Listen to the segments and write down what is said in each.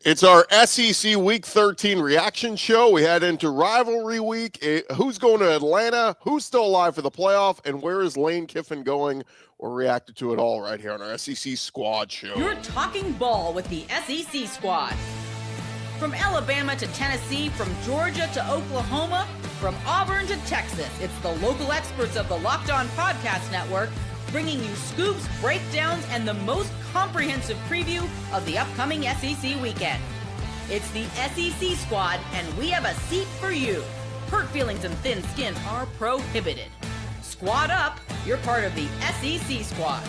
It's our SEC Week 13 reaction show. We head into rivalry week. Who's going to Atlanta? Who's still alive for the playoff? And where is Lane Kiffin going? We're reacting to it all right here on our SEC Squad show. You're talking ball with the SEC Squad. From Alabama to Tennessee, from Georgia to Oklahoma, from Auburn to Texas, it's the local experts of the Locked On Podcast Network bringing you scoops, breakdowns, and the most comprehensive preview of the upcoming SEC weekend. It's the SEC Squad, and we have a seat for you. Hurt feelings and thin skin are prohibited. Squad up, you're part of the SEC Squad.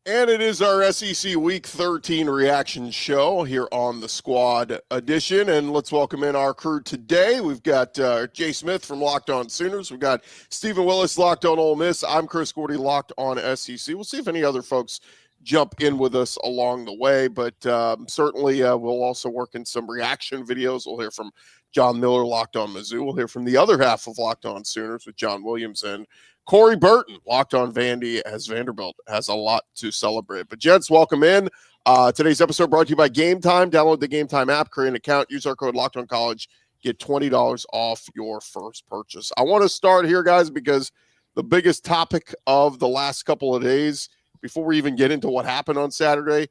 And it is our SEC Week 13 reaction show here on the Squad edition. And let's welcome in our crew today. We've got Jay Smith from Locked On Sooners. We've got Stephen Willis, Locked On Ole Miss. I'm Chris Gordy, Locked On SEC. We'll see if any other folks jump in with us along the way. But certainly we'll also work in some reaction videos. We'll hear from John Miller, Locked On Mizzou. We'll hear from the other half of Locked On Sooners with John Williams and Corey Burton, Locked On Vandy, as Vanderbilt has a lot to celebrate. But gents, welcome in. Today's episode brought to you by Gametime. Download the Gametime app, create an account, use our code Locked On College, get $20 off your first purchase. I want to start here, guys, because the biggest topic of the last couple of days, before we even get into what happened on Saturday,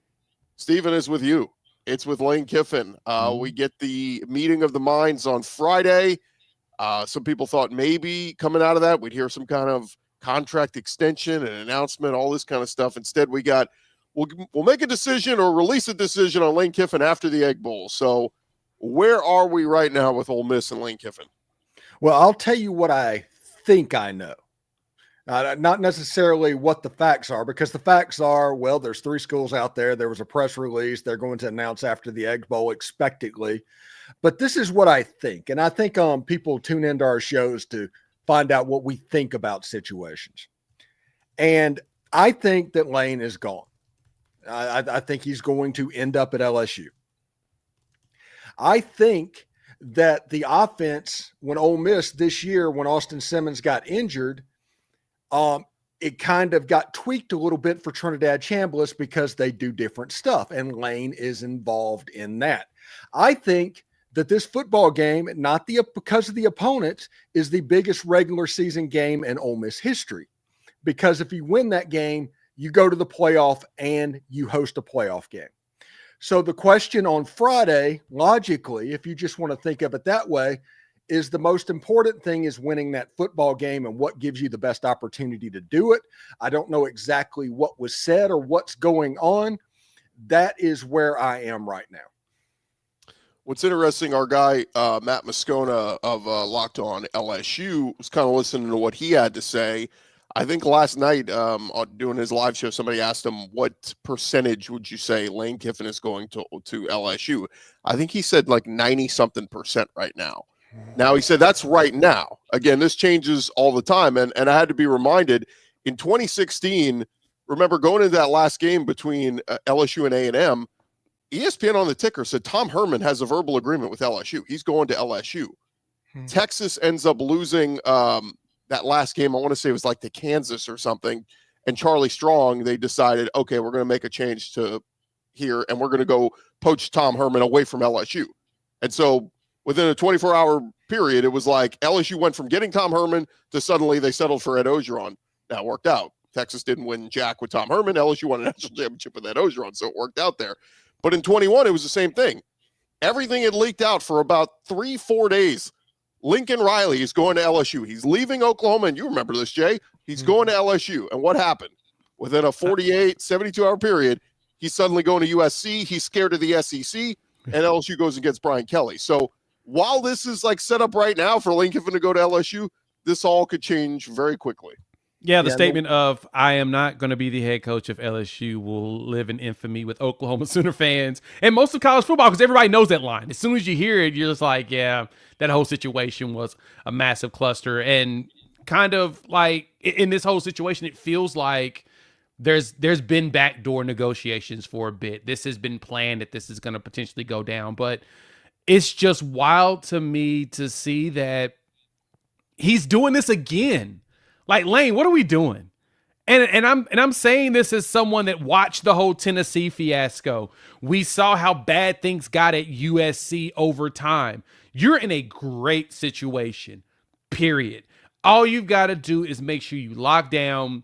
Stephen, is with you. It's with Lane Kiffin. We get the meeting of the minds on Friday. Some people thought maybe coming out of that, we'd hear some kind of contract extension and announcement, all this kind of stuff. Instead, we'll make a decision or release a decision on Lane Kiffin after the Egg Bowl. So where are we right now with Ole Miss and Lane Kiffin? Well, I'll tell you what I think I know. Not necessarily what the facts are, because the facts are, well, there's 3 schools out there. There was a press release. They're going to announce after the Egg Bowl expectedly. But this is what I think. And I think people tune into our shows to find out what we think about situations. And I think that Lane is gone. I think he's going to end up at LSU. I think that the offense, when Ole Miss this year, when Austin Simmons got injured, it kind of got tweaked a little bit for Trinidad Chambliss because they do different stuff, and Lane is involved in that. I think that this football game, because of the opponents, is the biggest regular season game in Ole Miss history. Because if you win that game, you go to the playoff and you host a playoff game. So the question on Friday, logically, if you just want to think of it that way, is the most important thing is winning that football game and what gives you the best opportunity to do it. I don't know exactly what was said or what's going on. That is where I am right now. What's interesting, our guy, Matt Moscona of Locked On LSU, was kind of listening to what he had to say. I think last night, doing his live show, somebody asked him, what percentage would you say Lane Kiffin is going to LSU? I think he said like 90-something% right now. Now, he said that's right now. Again, this changes all the time. And I had to be reminded, in 2016, remember going into that last game between LSU and A&M, ESPN on the ticker said Tom Herman has a verbal agreement with LSU. He's going to LSU. Texas ends up losing that last game. I want to say it was like to Kansas or something. And Charlie Strong, they decided, okay, we're going to make a change to here, and we're going to go poach Tom Herman away from LSU. And so within a 24-hour period, it was like LSU went from getting Tom Herman to suddenly they settled for Ed Ogeron. Now, it worked out. Texas didn't win jack with Tom Herman. LSU won a national championship with Ed Ogeron, so it worked out there. But in 21, it was the same thing. Everything had leaked out for about 3-4 days. Lincoln Riley is going to LSU. He's leaving Oklahoma, and you remember this, Jay. He's going to LSU. And what happened? Within a 48, 72-hour period, he's suddenly going to USC. He's scared of the SEC, and LSU goes and gets Brian Kelly. So while this is like set up right now for Lane Kiffin to go to LSU, this all could change very quickly. Yeah, the statement of I am not going to be the head coach of LSU will live in infamy with Oklahoma Sooner fans and most of college football, because everybody knows that line. As soon as you hear it, you're just like, yeah, that whole situation was a massive cluster. And kind of like in this whole situation, it feels like there's been backdoor negotiations for a bit. This has been planned that this is going to potentially go down. But it's just wild to me to see that he's doing this again. Like, Lane, what are we doing? And I'm saying this as someone that watched the whole Tennessee fiasco. We saw how bad things got at USC over time. You're in a great situation, period. All you've got to do is make sure you lock down,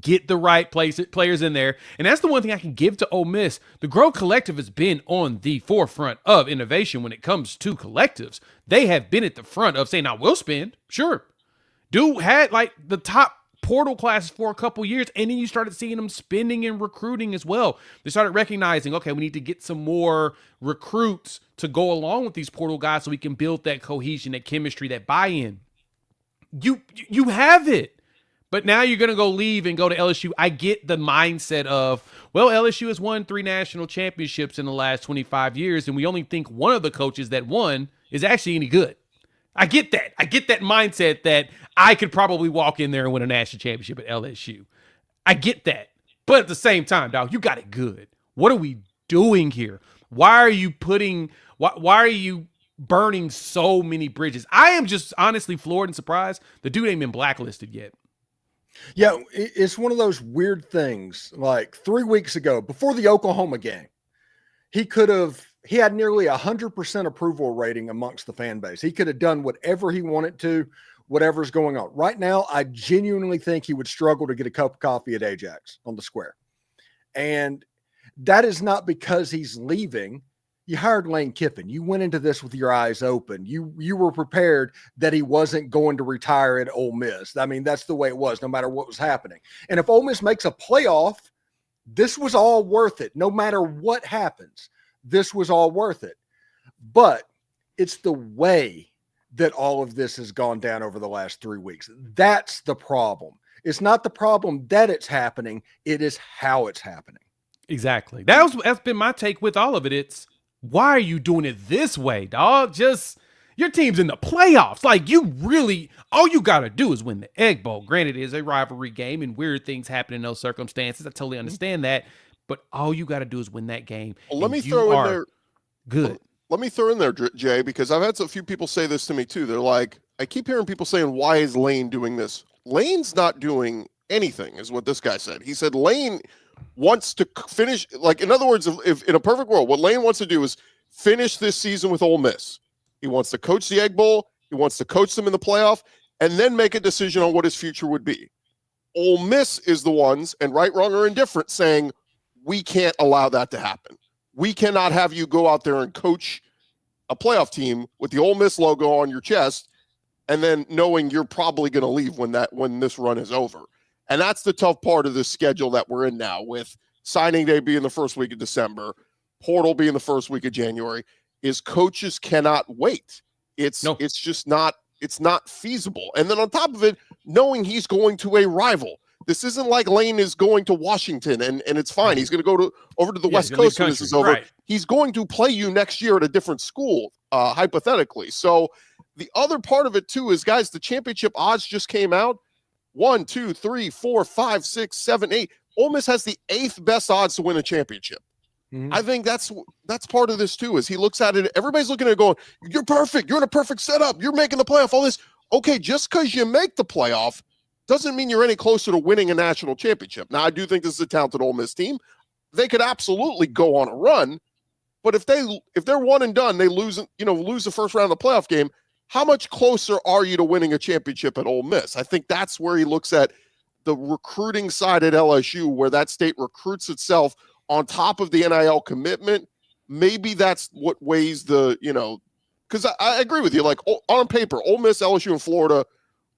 get the right players in there. And that's the one thing I can give to Ole Miss. The Grow Collective has been on the forefront of innovation when it comes to collectives. They have been at the front of saying, now we'll spend. Sure. Dude had like the top portal classes for a couple years, and then you started seeing them spending and recruiting as well. They started recognizing, okay, we need to get some more recruits to go along with these portal guys so we can build that cohesion, that chemistry, that buy-in. You have it. But now you're going to go leave and go to LSU. I get the mindset of, well, LSU has won 3 national championships in the last 25 years, and we only think one of the coaches that won is actually any good. I get that. I get that mindset that I could probably walk in there and win a national championship at LSU. I get that. But at the same time, dog, you got it good. What are we doing here? Why are you burning so many bridges? I am just honestly floored and surprised the dude ain't been blacklisted yet. Yeah, it's one of those weird things. Like 3 weeks ago, before the Oklahoma game, he had nearly 100% approval rating amongst the fan base. He could have done whatever he wanted to, whatever's going on. Right now, I genuinely think he would struggle to get a cup of coffee at Ajax on the square. And that is not because he's leaving. You hired Lane Kiffin. You went into this with your eyes open. You were prepared that he wasn't going to retire at Ole Miss. I mean, that's the way it was, no matter what was happening. And if Ole Miss makes a playoff, this was all worth it. No matter what happens, this was all worth it. But it's the way that all of this has gone down over the last 3 weeks. That's the problem. It's not the problem that it's happening. It is how it's happening. Exactly. That's been my take with all of it. It's, why are you doing it this way, dog? Just, your team's in the playoffs. Like, you really, all you got to do is win the Egg Bowl. Granted, it is a rivalry game and weird things happen in those circumstances. I totally understand that. But all you got to do is win that game. Well, let me throw in there. Good. Let me throw in there, Jay, because I've had a few people say this to me too. They're like, I keep hearing people saying, why is Lane doing this? Lane's not doing anything, is what this guy said. He said Lane wants to finish, like, in other words, if in a perfect world, what Lane wants to do is finish this season with Ole Miss. He wants to coach the Egg Bowl. He wants to coach them in the playoff and then make a decision on what his future would be. Ole Miss is the ones, and right, wrong, or indifferent, saying, we can't allow that to happen. We cannot have you go out there and coach a playoff team with the Ole Miss logo on your chest and then knowing you're probably going to leave when this run is over. And that's the tough part of this schedule that we're in now, with signing day being the first week of December, portal being the first week of January, is coaches cannot wait. It's just not, it's not feasible. And then on top of it, knowing he's going to a rival. This isn't like Lane is going to Washington and it's fine. He's going to go over to the West Coast when this is over. Right. He's going to play you next year at a different school, hypothetically. So the other part of it too is, guys, the championship odds just came out. 1, 2, 3, 4, 5, 6, 7, 8. Ole Miss has the 8th best odds to win a championship. Mm-hmm. I think that's part of this too, is he looks at it. Everybody's looking at it going, you're perfect. You're in a perfect setup. You're making the playoff, all this. Okay, just because you make the playoff doesn't mean you're any closer to winning a national championship. Now, I do think this is a talented Ole Miss team. They could absolutely go on a run, but if they're one and done, they lose the first round of the playoff game. How much closer are you to winning a championship at Ole Miss? I think that's where he looks at the recruiting side at LSU, where that state recruits itself on top of the NIL commitment. Maybe that's what weighs the, because I agree with you. Like, on paper, Ole Miss, LSU, and Florida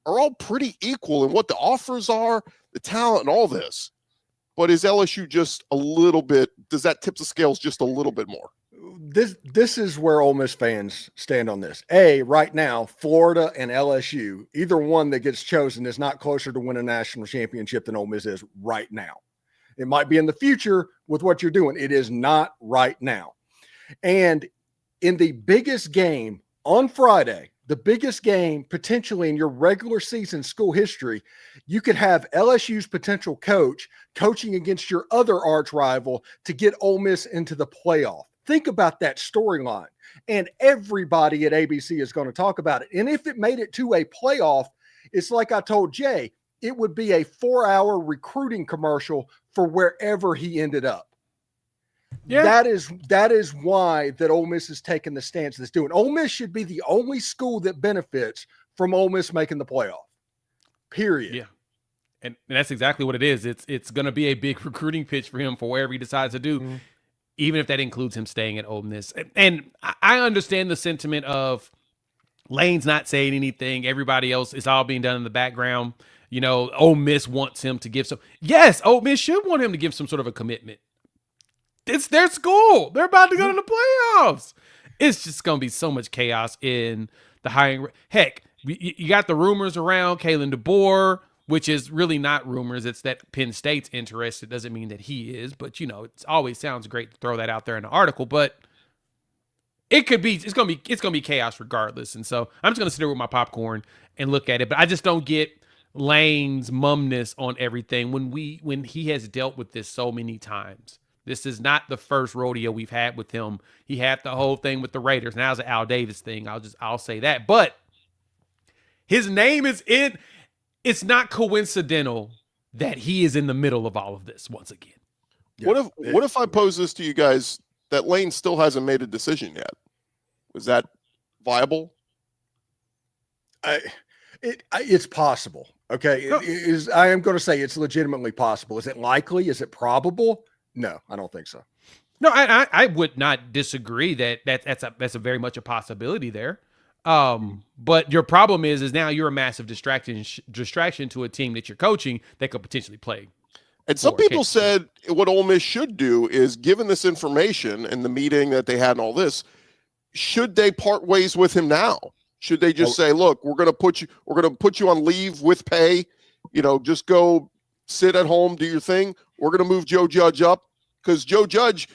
are all pretty equal in what the offers are, the talent, and all this. But is LSU just a little bit, does that tip the scales just a little bit more? This is where Ole Miss fans stand on this. Right now, Florida and LSU, either one that gets chosen is not closer to win a national championship than Ole Miss is right now. It might be in the future with what you're doing. It is not right now. And in the biggest game on Friday, the biggest game potentially in your regular season school history, you could have LSU's potential coach coaching against your other arch rival to get Ole Miss into the playoff. Think about that storyline. And everybody at ABC is going to talk about it. And if it made it to a playoff, it's like I told Jay, it would be a 4-hour recruiting commercial for wherever he ended up. Yeah. That is why that Ole Miss is taking the stance that's doing. Ole Miss should be the only school that benefits from Ole Miss making the playoff. Period. Yeah. And that's exactly what it is. It's going to be a big recruiting pitch for him for wherever he decides to do, even if that includes him staying at Ole Miss. And I understand the sentiment of Lane's not saying anything. Everybody else, it's all being done in the background. You know, Ole Miss wants him to give some. Yes, Ole Miss should want him to give some sort of a commitment. It's their school. They're about to go to the playoffs. It's just going to be so much chaos in the hiring. Heck, you got the rumors around Kalen DeBoer, which is really not rumors. It's that Penn State's interested. Doesn't mean that he is, but it always sounds great to throw that out there in an article. But it could be. It's gonna be chaos regardless. And so I'm just gonna sit there with my popcorn and look at it. But I just don't get Lane's mumness on everything when he has dealt with this so many times. This is not the first rodeo we've had with him. He had the whole thing with the Raiders. Now it's an Al Davis thing. I'll say that. But his name is in. It's not coincidental that he is in the middle of all of this once again. Yeah. What if I pose this to you guys that Lane still hasn't made a decision yet? Was that viable? It's possible. Okay. I am going to say it's legitimately possible. Is it likely? Is it probable? No, I don't think so. No, I would not disagree that's a very much a possibility there. But your problem is now you're a massive distraction to a team that you're coaching that could potentially play. And some people said what Ole Miss should do is, given this information and the meeting that they had and all this, should they part ways with him now? Should they just say, look, we're going to put you on leave with pay, just go sit at home, do your thing. We're going to move Joe Judge up, because Joe Judge,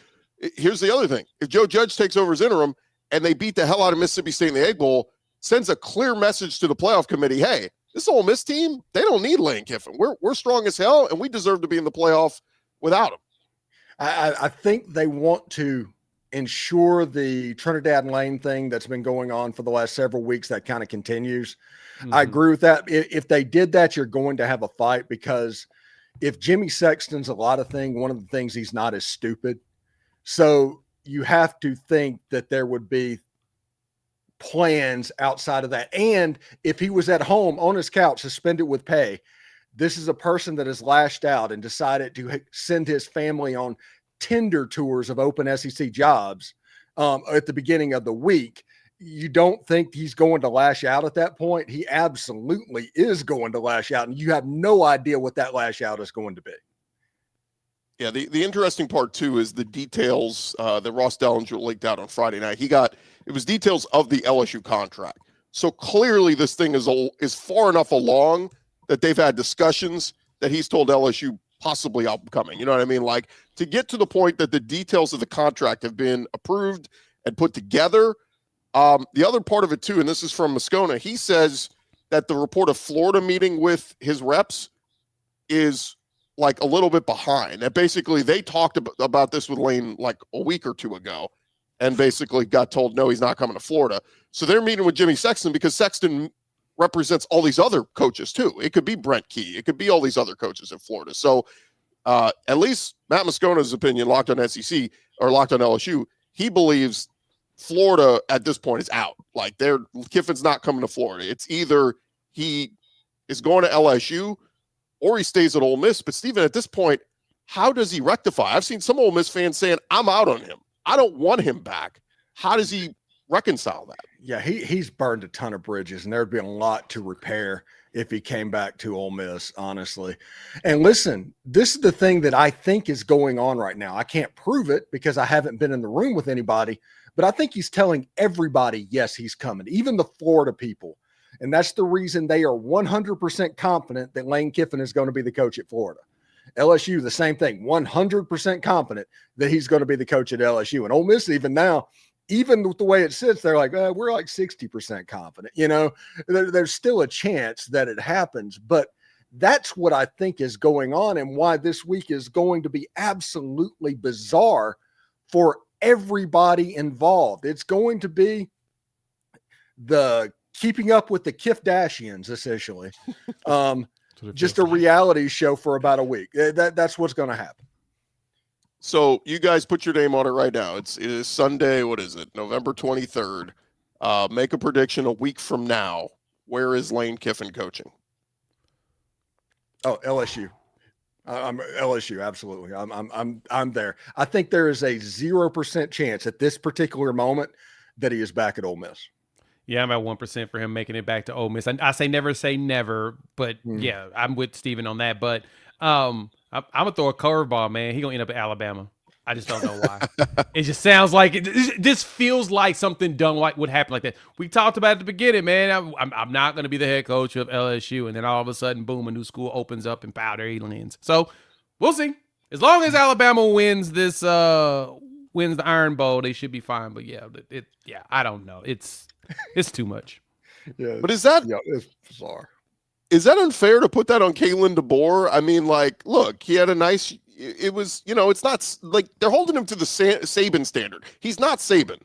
here's the other thing. If Joe Judge takes over as interim and they beat the hell out of Mississippi State in the Egg Bowl, sends a clear message to the playoff committee, hey, this Ole Miss team, they don't need Lane Kiffin. We're strong as hell, and we deserve to be in the playoff without him. I think they want to ensure the Trinidad Lane thing that's been going on for the last several weeks, that kind of continues. I agree with that. If they did that, you're going to have a fight, because if Jimmy Sexton's a lot of things, one of the things he's not is stupid. So you have to think that there would be plans outside of that. And if he was at home on his couch, suspended with pay, this is a person that has lashed out and decided to send his family on Tinder tours of open SEC jobs at the beginning of the week. You don't think he's going to lash out at that point? He absolutely is going to lash out, and you have no idea what that lash out is going to be. Yeah, the interesting part, too, is the details that Ross Dellinger leaked out on Friday night. It was details of the LSU contract. So clearly this thing is far enough along that they've had discussions that he's told LSU possibly upcoming. You know what I mean? Like, to get to the point that the details of the contract have been approved and put together. The other part of it, too, and this is from Moscona, he says that the report of Florida meeting with his reps is like a little bit behind. That basically they talked about this with Lane like a week or two ago and basically got told, no, he's not coming to Florida. So they're meeting with Jimmy Sexton because Sexton represents all these other coaches, too. It could be Brent Key. It could be all these other coaches in Florida. So at least Matt Moscona's opinion, Locked on SEC or Locked on LSU, he believes Florida at this point is out. Like, Kiffin's not coming to Florida. It's either he is going to LSU or he stays at Ole Miss. But Steven, at this point, how does he rectify? I've seen some Ole Miss fans saying, I'm out on him. I don't want him back. How does he reconcile that? Yeah, he's burned a ton of bridges, and there'd be a lot to repair if he came back to Ole Miss, honestly. And listen, this is the thing that I think is going on right now. I can't prove it because I haven't been in the room with anybody, but I think he's telling everybody, yes, he's coming, even the Florida people. And that's the reason they are 100% confident that Lane Kiffin is going to be the coach at Florida. LSU, the same thing, 100% confident that he's going to be the coach at LSU. And Ole Miss, even now, even with the way it sits, they're like, we're like 60% confident. There's still a chance that it happens. But that's what I think is going on, and why this week is going to be absolutely bizarre for everybody involved. It's going to be the keeping up with the Kifdashians, essentially. just a reality show for about a week. That's what's going to happen. So you guys put your name on it right now. It is Sunday. What is it? November 23rd. Make a prediction a week from now. Where is Lane Kiffin coaching? Oh, LSU. I'm LSU. Absolutely. I'm there. I think there is a 0% chance at this particular moment that he is back at Ole Miss. Yeah, I'm at 1% for him making it back to Ole Miss. I say never, but yeah, I'm with Steven on that. But I'm gonna throw a curveball, man. He gonna end up at Alabama. I just don't know why. It just sounds like this feels like something done like would happen like that. We talked about it at the beginning, man. I'm not going to be the head coach of LSU, and then all of a sudden, boom, a new school opens up in Powder Elands. So we'll see. As long as Alabama wins this, wins the Iron Bowl, they should be fine. But yeah, I don't know. It's too much. Yeah, but it's bizarre. Is that unfair to put that on Kalen DeBoer? I mean, like, look, he had a nice. It was, it's not like they're holding him to the Saban standard. He's not Saban,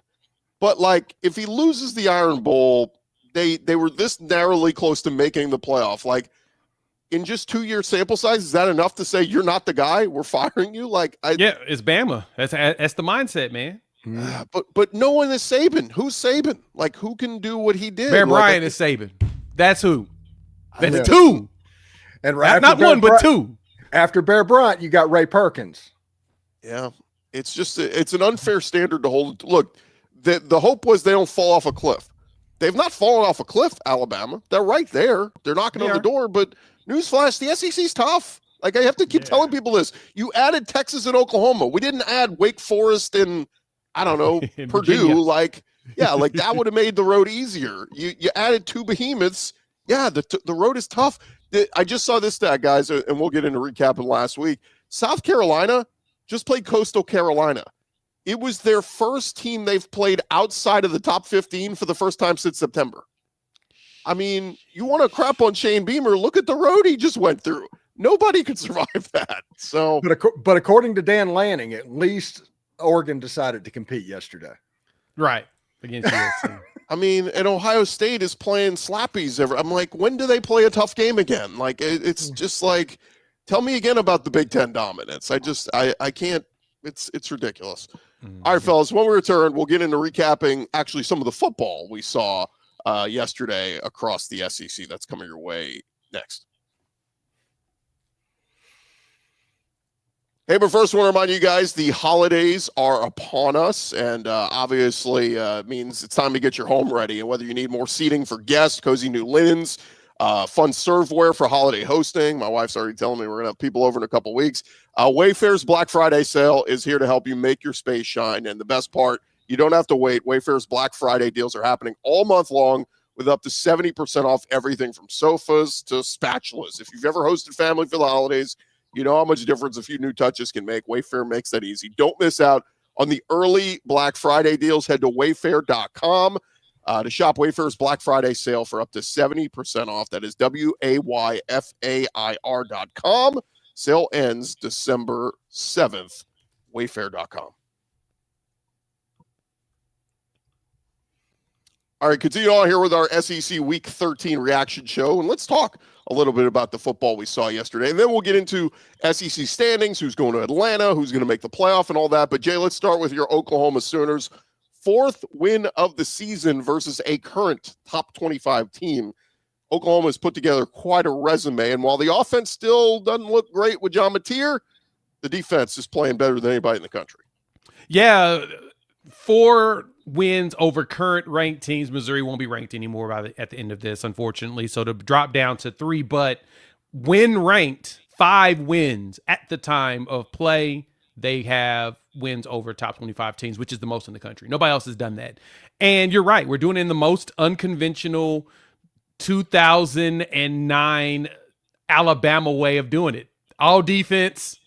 but like if he loses the Iron Bowl, they were this narrowly close to making the playoff. Like in just 2-year sample size, is that enough to say you're not the guy? We're firing you? Like, yeah, it's Bama. That's the mindset, man. But no one is Saban. Who's Saban? Like who can do what he did? Bear Bryant is Saban. That's who. That's two. And right, not one, but two. After Bear Bryant, you got Ray Perkins. Yeah, it's just it's an unfair standard to hold. Look, the hope was they don't fall off a cliff. They've not fallen off a cliff, Alabama. They're right there. They're knocking on the door. But newsflash, the SEC's tough. Like I have to keep telling people this. You added Texas and Oklahoma. We didn't add Wake Forest and I don't know Purdue. Virginia. Like that would have made the road easier. You added 2 behemoths. Yeah, the road is tough. I just saw this stat, guys, and we'll get into recapping last week. South Carolina just played Coastal Carolina. It was their first team they've played outside of the top 15 for the first time since September. I mean, you want to crap on Shane Beamer? Look at the road he just went through. Nobody could survive that. So, but according to Dan Lanning, at least Oregon decided to compete yesterday. Right. Against USC. I mean, and Ohio State is playing slappies. I'm like, when do they play a tough game again? Like, it's just like, tell me again about the Big Ten dominance. I can't. It's ridiculous. Mm-hmm. All right, fellas, when we return, we'll get into recapping actually some of the football we saw yesterday across the SEC. That's coming your way next. Hey, but first, I want to remind you guys, the holidays are upon us, and obviously means it's time to get your home ready. And whether you need more seating for guests, cozy new linens, fun serveware for holiday hosting. My wife's already telling me we're going to have people over in a couple weeks. Wayfair's Black Friday sale is here to help you make your space shine. And the best part, you don't have to wait. Wayfair's Black Friday deals are happening all month long with up to 70% off everything from sofas to spatulas. If you've ever hosted family for the holidays, you know how much difference a few new touches can make. Wayfair makes that easy. Don't miss out on the early Black Friday deals. Head to wayfair.com to shop Wayfair's Black Friday sale for up to 70% off. That is WAYFAIR.com. Sale ends December 7th. Wayfair.com. All right, continue on here with our SEC Week 13 reaction show, and let's talk a little bit about the football we saw yesterday. And then we'll get into SEC standings, who's going to Atlanta, who's going to make the playoff and all that. But, Jay, let's start with your Oklahoma Sooners. 4th win of the season versus a current top 25 team. Oklahoma has put together quite a resume. And while the offense still doesn't look great with John Mateer, the defense is playing better than anybody in the country. Yeah, 4 wins over current ranked teams. Missouri won't be ranked anymore at the end of this, unfortunately. So to drop down to 3, but when ranked, 5 wins at the time of play. They have wins over top 25 teams, which is the most in the country. Nobody else has done that. And you're right. We're doing it in the most unconventional 2009 Alabama way of doing it. All defense,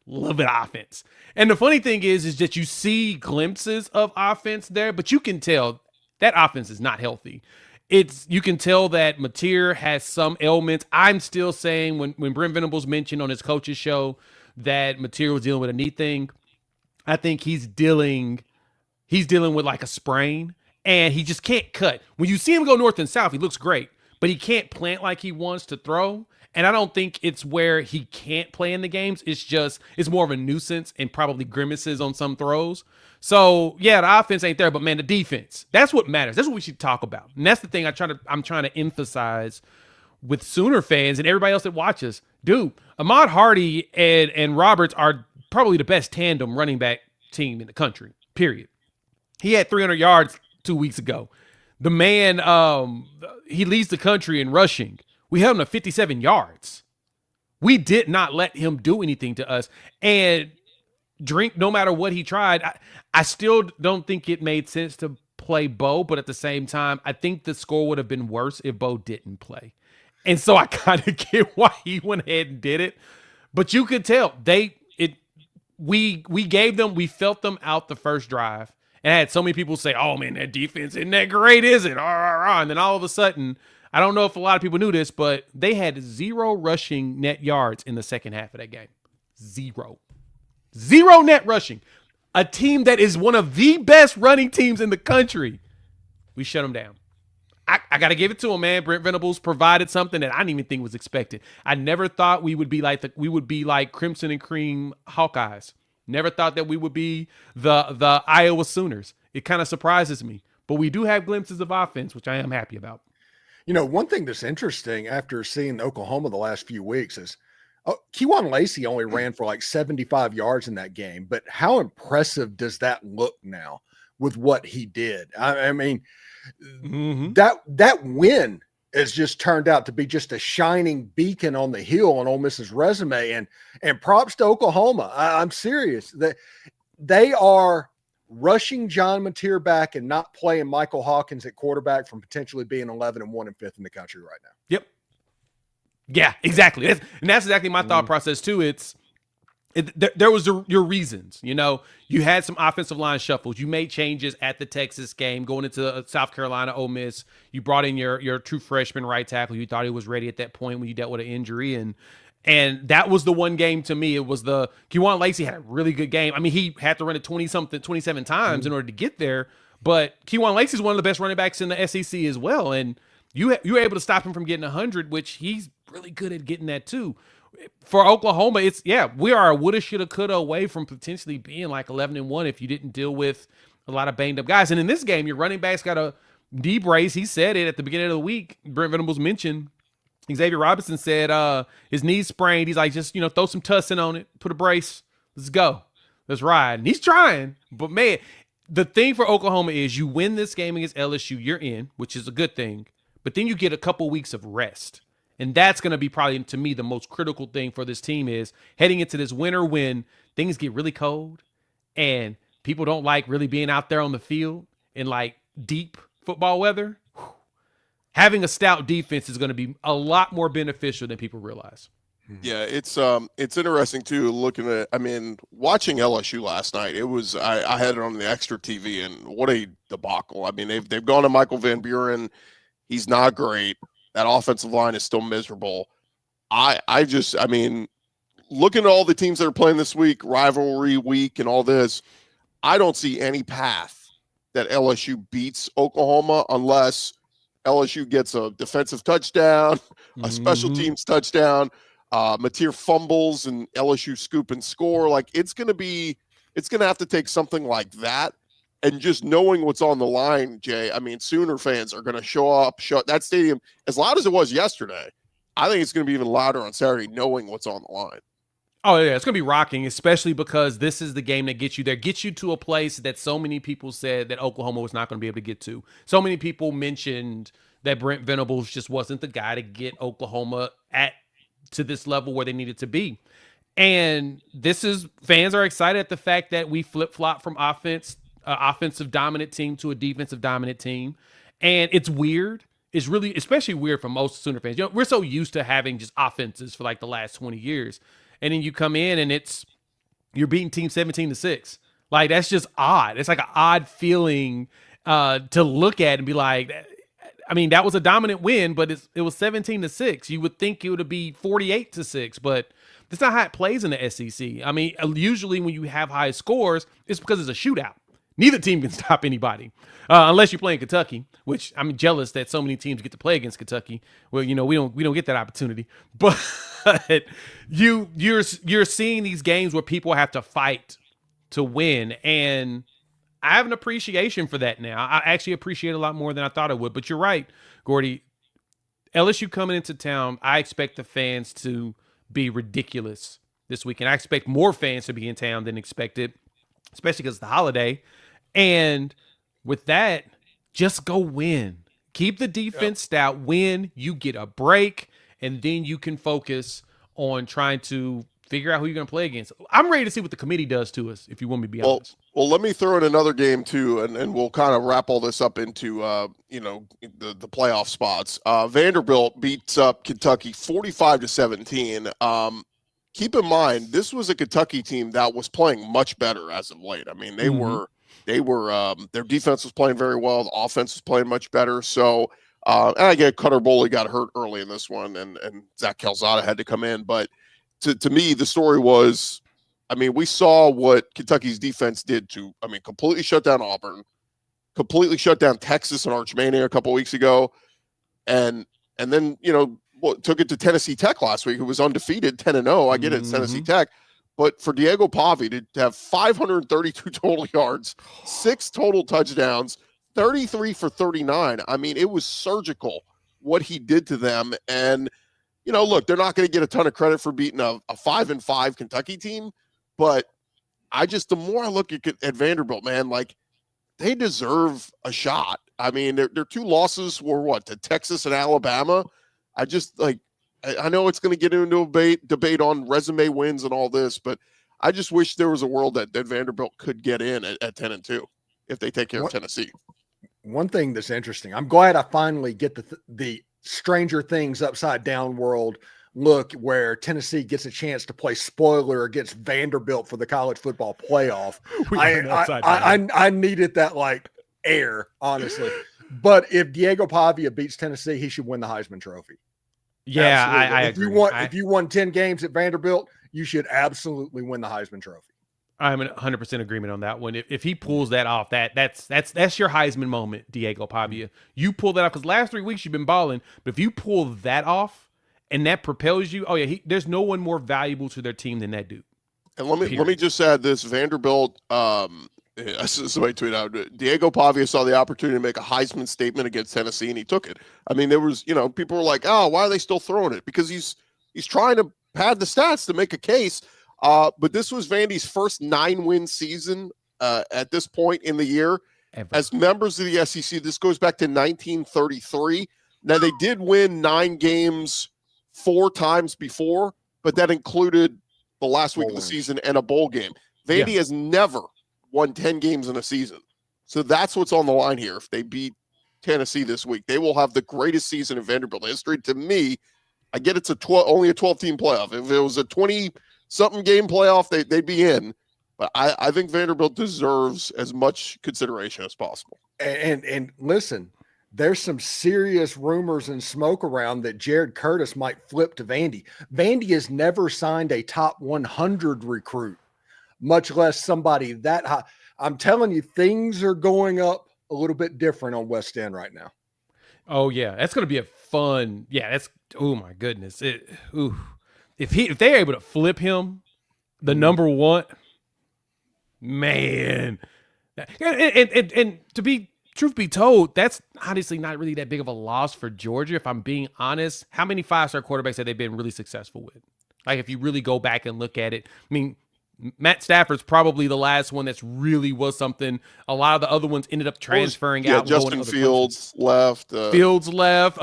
a little bit of offense. And the funny thing is that you see glimpses of offense there, but you can tell that offense is not healthy. You can tell that Mateer has some ailments. I'm still saying when Brent Venables mentioned on his coach's show that Mateer was dealing with a knee thing, I think he's dealing with like a sprain, and he just can't cut. When you see him go north and south, he looks great, but he can't plant like he wants to throw. And I don't think it's where he can't play in the games. It's more of a nuisance and probably grimaces on some throws. So yeah, the offense ain't there, but man, the defense, that's what matters. That's what we should talk about. And that's the thing I'm trying to emphasize with Sooner fans and everybody else that watches. Dude, Ahmad Hardy and Roberts are probably the best tandem running back team in the country, period. He had 300 yards 2 weeks ago. The man, he leads the country in rushing. We held him to 57 yards. We did not let him do anything to us. And Drink, no matter what he tried, I still don't think it made sense to play Bo, but at the same time, I think the score would have been worse if Bo didn't play. And so I kind of get why he went ahead and did it. But you could tell we felt them out the first drive. And I had so many people say, oh man, that defense isn't that great, is it? And then all of a sudden, I don't know if a lot of people knew this, but they had 0 rushing net yards in the second half of that game. 0 net rushing. A team that is one of the best running teams in the country. We shut them down. I got to give it to him, man. Brent Venables provided something that I didn't even think was expected. I never thought we would be like Crimson and Cream Hawkeyes. Never thought that we would be the Iowa Sooners. It kind of surprises me. But we do have glimpses of offense, which I am happy about. You know, one thing that's interesting after seeing Oklahoma the last few weeks is Kejuan Lacey only ran for like 75 yards in that game. But how impressive does that look now with what he did? I mean, that win has just turned out to be just a shining beacon on the hill on Ole Miss's resume. And props to Oklahoma. I'm serious. They are rushing John Mateer back and not playing Michael Hawkins at quarterback from potentially being 11-1 and 5th in the country right now. Yep. Yeah, exactly. That's exactly my thought process too. There was your reasons. You know, you had some offensive line shuffles. You made changes at the Texas game, going into South Carolina, Ole Miss. You brought in your true freshman right tackle. You thought he was ready at that point when you dealt with an injury, and that was the one game to me. It was the Kejuan Lacey had a really good game. I mean, he had to run it 27 times in order to get there. But Kejuan Lacey is one of the best running backs in the SEC as well, and you were able to stop him from getting 100, which he's really good at getting that too. For Oklahoma, we are a woulda, shoulda, coulda away from potentially being like 11-1 if you didn't deal with a lot of banged up guys. And in this game, your running back's got a knee brace. He said it at the beginning of the week. Brent Venables mentioned Xavier Robinson said his knee's sprained. He's like, just throw some tussin on it, put a brace, let's go, let's ride. And he's trying, but man, the thing for Oklahoma is you win this game against LSU, you're in, which is a good thing. But then you get a couple weeks of rest. And that's going to be probably, to me, the most critical thing for this team is heading into this winter when things get really cold and people don't like really being out there on the field in like deep football weather. Having a stout defense is going to be a lot more beneficial than people realize. Yeah, it's interesting too. Looking at, watching LSU last night, it was I had it on the extra TV, and what a debacle. I mean, they've gone to Michael Van Buren. He's not great. That offensive line is still miserable. Looking at all the teams that are playing this week, rivalry week and all this, I don't see any path that LSU beats Oklahoma unless LSU gets a defensive touchdown, a special teams touchdown, Mateer fumbles and LSU scoop and score. Like it's going to have to take something like that. And just knowing what's on the line, Jay, Sooner fans are going to show up, shut that stadium as loud as it was yesterday. I think it's going to be even louder on Saturday, knowing what's on the line. Oh, yeah, it's going to be rocking, especially because this is the game that gets you there, gets you to a place that so many people said that Oklahoma was not going to be able to get to. So many people mentioned that Brent Venables just wasn't the guy to get Oklahoma to this level where they needed to be. And fans are excited at the fact that we flip-flop from offensive dominant team to a defensive dominant team. And it's weird. It's really, especially weird for most Sooner fans. We're so used to having just offenses for like the last 20 years. And then you come in and you're beating team 17-6. Like, that's just odd. It's like an odd feeling to look at and be like, that was a dominant win, but it was 17-6. You would think it would be 48-6, but that's not how it plays in the SEC. Usually when you have high scores, it's because it's a shootout. Neither team can stop anybody unless you're playing Kentucky, which I'm jealous that so many teams get to play against Kentucky. Well, we don't get that opportunity, but you're seeing these games where people have to fight to win, and I have an appreciation for that now. I actually appreciate it a lot more than I thought I would. But you're right, Gordy. LSU coming into town, I expect the fans to be ridiculous this weekend. I expect more fans to be in town than expected, especially because it's the holiday. And with that, just go win. Keep the defense stout. Win. You get a break, and then you can focus on trying to figure out who you're going to play against. I'm ready to see what the committee does to us, if you want me to be honest. Well, let me throw in another game too, and we'll kind of wrap all this up into the playoff spots. Vanderbilt beats up Kentucky 45-17. Keep in mind, this was a Kentucky team that was playing much better as of late. I mean, they were their defense was playing very well. The offense was playing much better. So, and I get Cutter Boley got hurt early in this one, and Zach Calzada had to come in. But to me, the story was, I mean, we saw what Kentucky's defense did to, I mean, completely shut down Auburn, completely shut down Texas and Arch Manning a couple weeks ago, and then took it to Tennessee Tech last week. It was undefeated, 10-0. I get it, it's Tennessee Tech. But for Diego Pavia to have 532 total yards, 6 total touchdowns, 33 for 39, I mean, it was surgical what he did to them. And, look, they're not going to get a ton of credit for beating a 5-5 Kentucky team. But the more I look at Vanderbilt, man, like, they deserve a shot. I mean, their 2 losses were to Texas and Alabama. I know it's going to get into a debate on resume wins and all this, but I just wish there was a world that Vanderbilt could get in at 10-2 if they take care of Tennessee. One thing that's interesting, I'm glad I finally get the Stranger Things upside down world look where Tennessee gets a chance to play spoiler against Vanderbilt for the college football playoff. I needed that air, honestly. But if Diego Pavia beats Tennessee, he should win the Heisman Trophy. Yeah, I agree. If you won 10 games at Vanderbilt, you should absolutely win the Heisman Trophy. I'm in 100% agreement on that one. If he pulls that off, that's your Heisman moment, Diego Pavia. You pull that off because last 3 weeks you've been balling. But if you pull that off and that propels you, there's no one more valuable to their team than that dude. And let me just add this: Vanderbilt. Somebody tweeted out, Diego Pavia saw the opportunity to make a Heisman statement against Tennessee, and he took it. I mean, there was, people were like, "Oh, why are they still throwing it?" Because he's trying to pad the stats to make a case. But this was Vandy's first 9-win season at this point in the year. Ever. As members of the SEC. This goes back to 1933. Now, they did win 9 games 4 times before, but that included the last week of the season and a bowl game. Vandy has never won 10 games in a season. So that's what's on the line here. If they beat Tennessee this week, they will have the greatest season in Vanderbilt history. To me, I get it's only a 12-team playoff. If it was a 20-something game playoff, they'd be in. But I think Vanderbilt deserves as much consideration as possible. And listen, there's some serious rumors and smoke around that Jared Curtis might flip to Vandy. Vandy has never signed a top 100 recruit, much less somebody that high. I'm telling you, things are going up a little bit different on West End right now. Oh yeah, that's going to be a fun. Yeah, that's. Oh my goodness. If they're able to flip him, the number one, man, and to be truth be told, that's honestly not really that big of a loss for Georgia. If I'm being honest, how many 5-star quarterbacks have they been really successful with? Like if you really go back and look at it, I mean, Matt Stafford's probably the last one that's really was something. A lot of the other ones ended up transferring out. Justin Fields left. Fields left.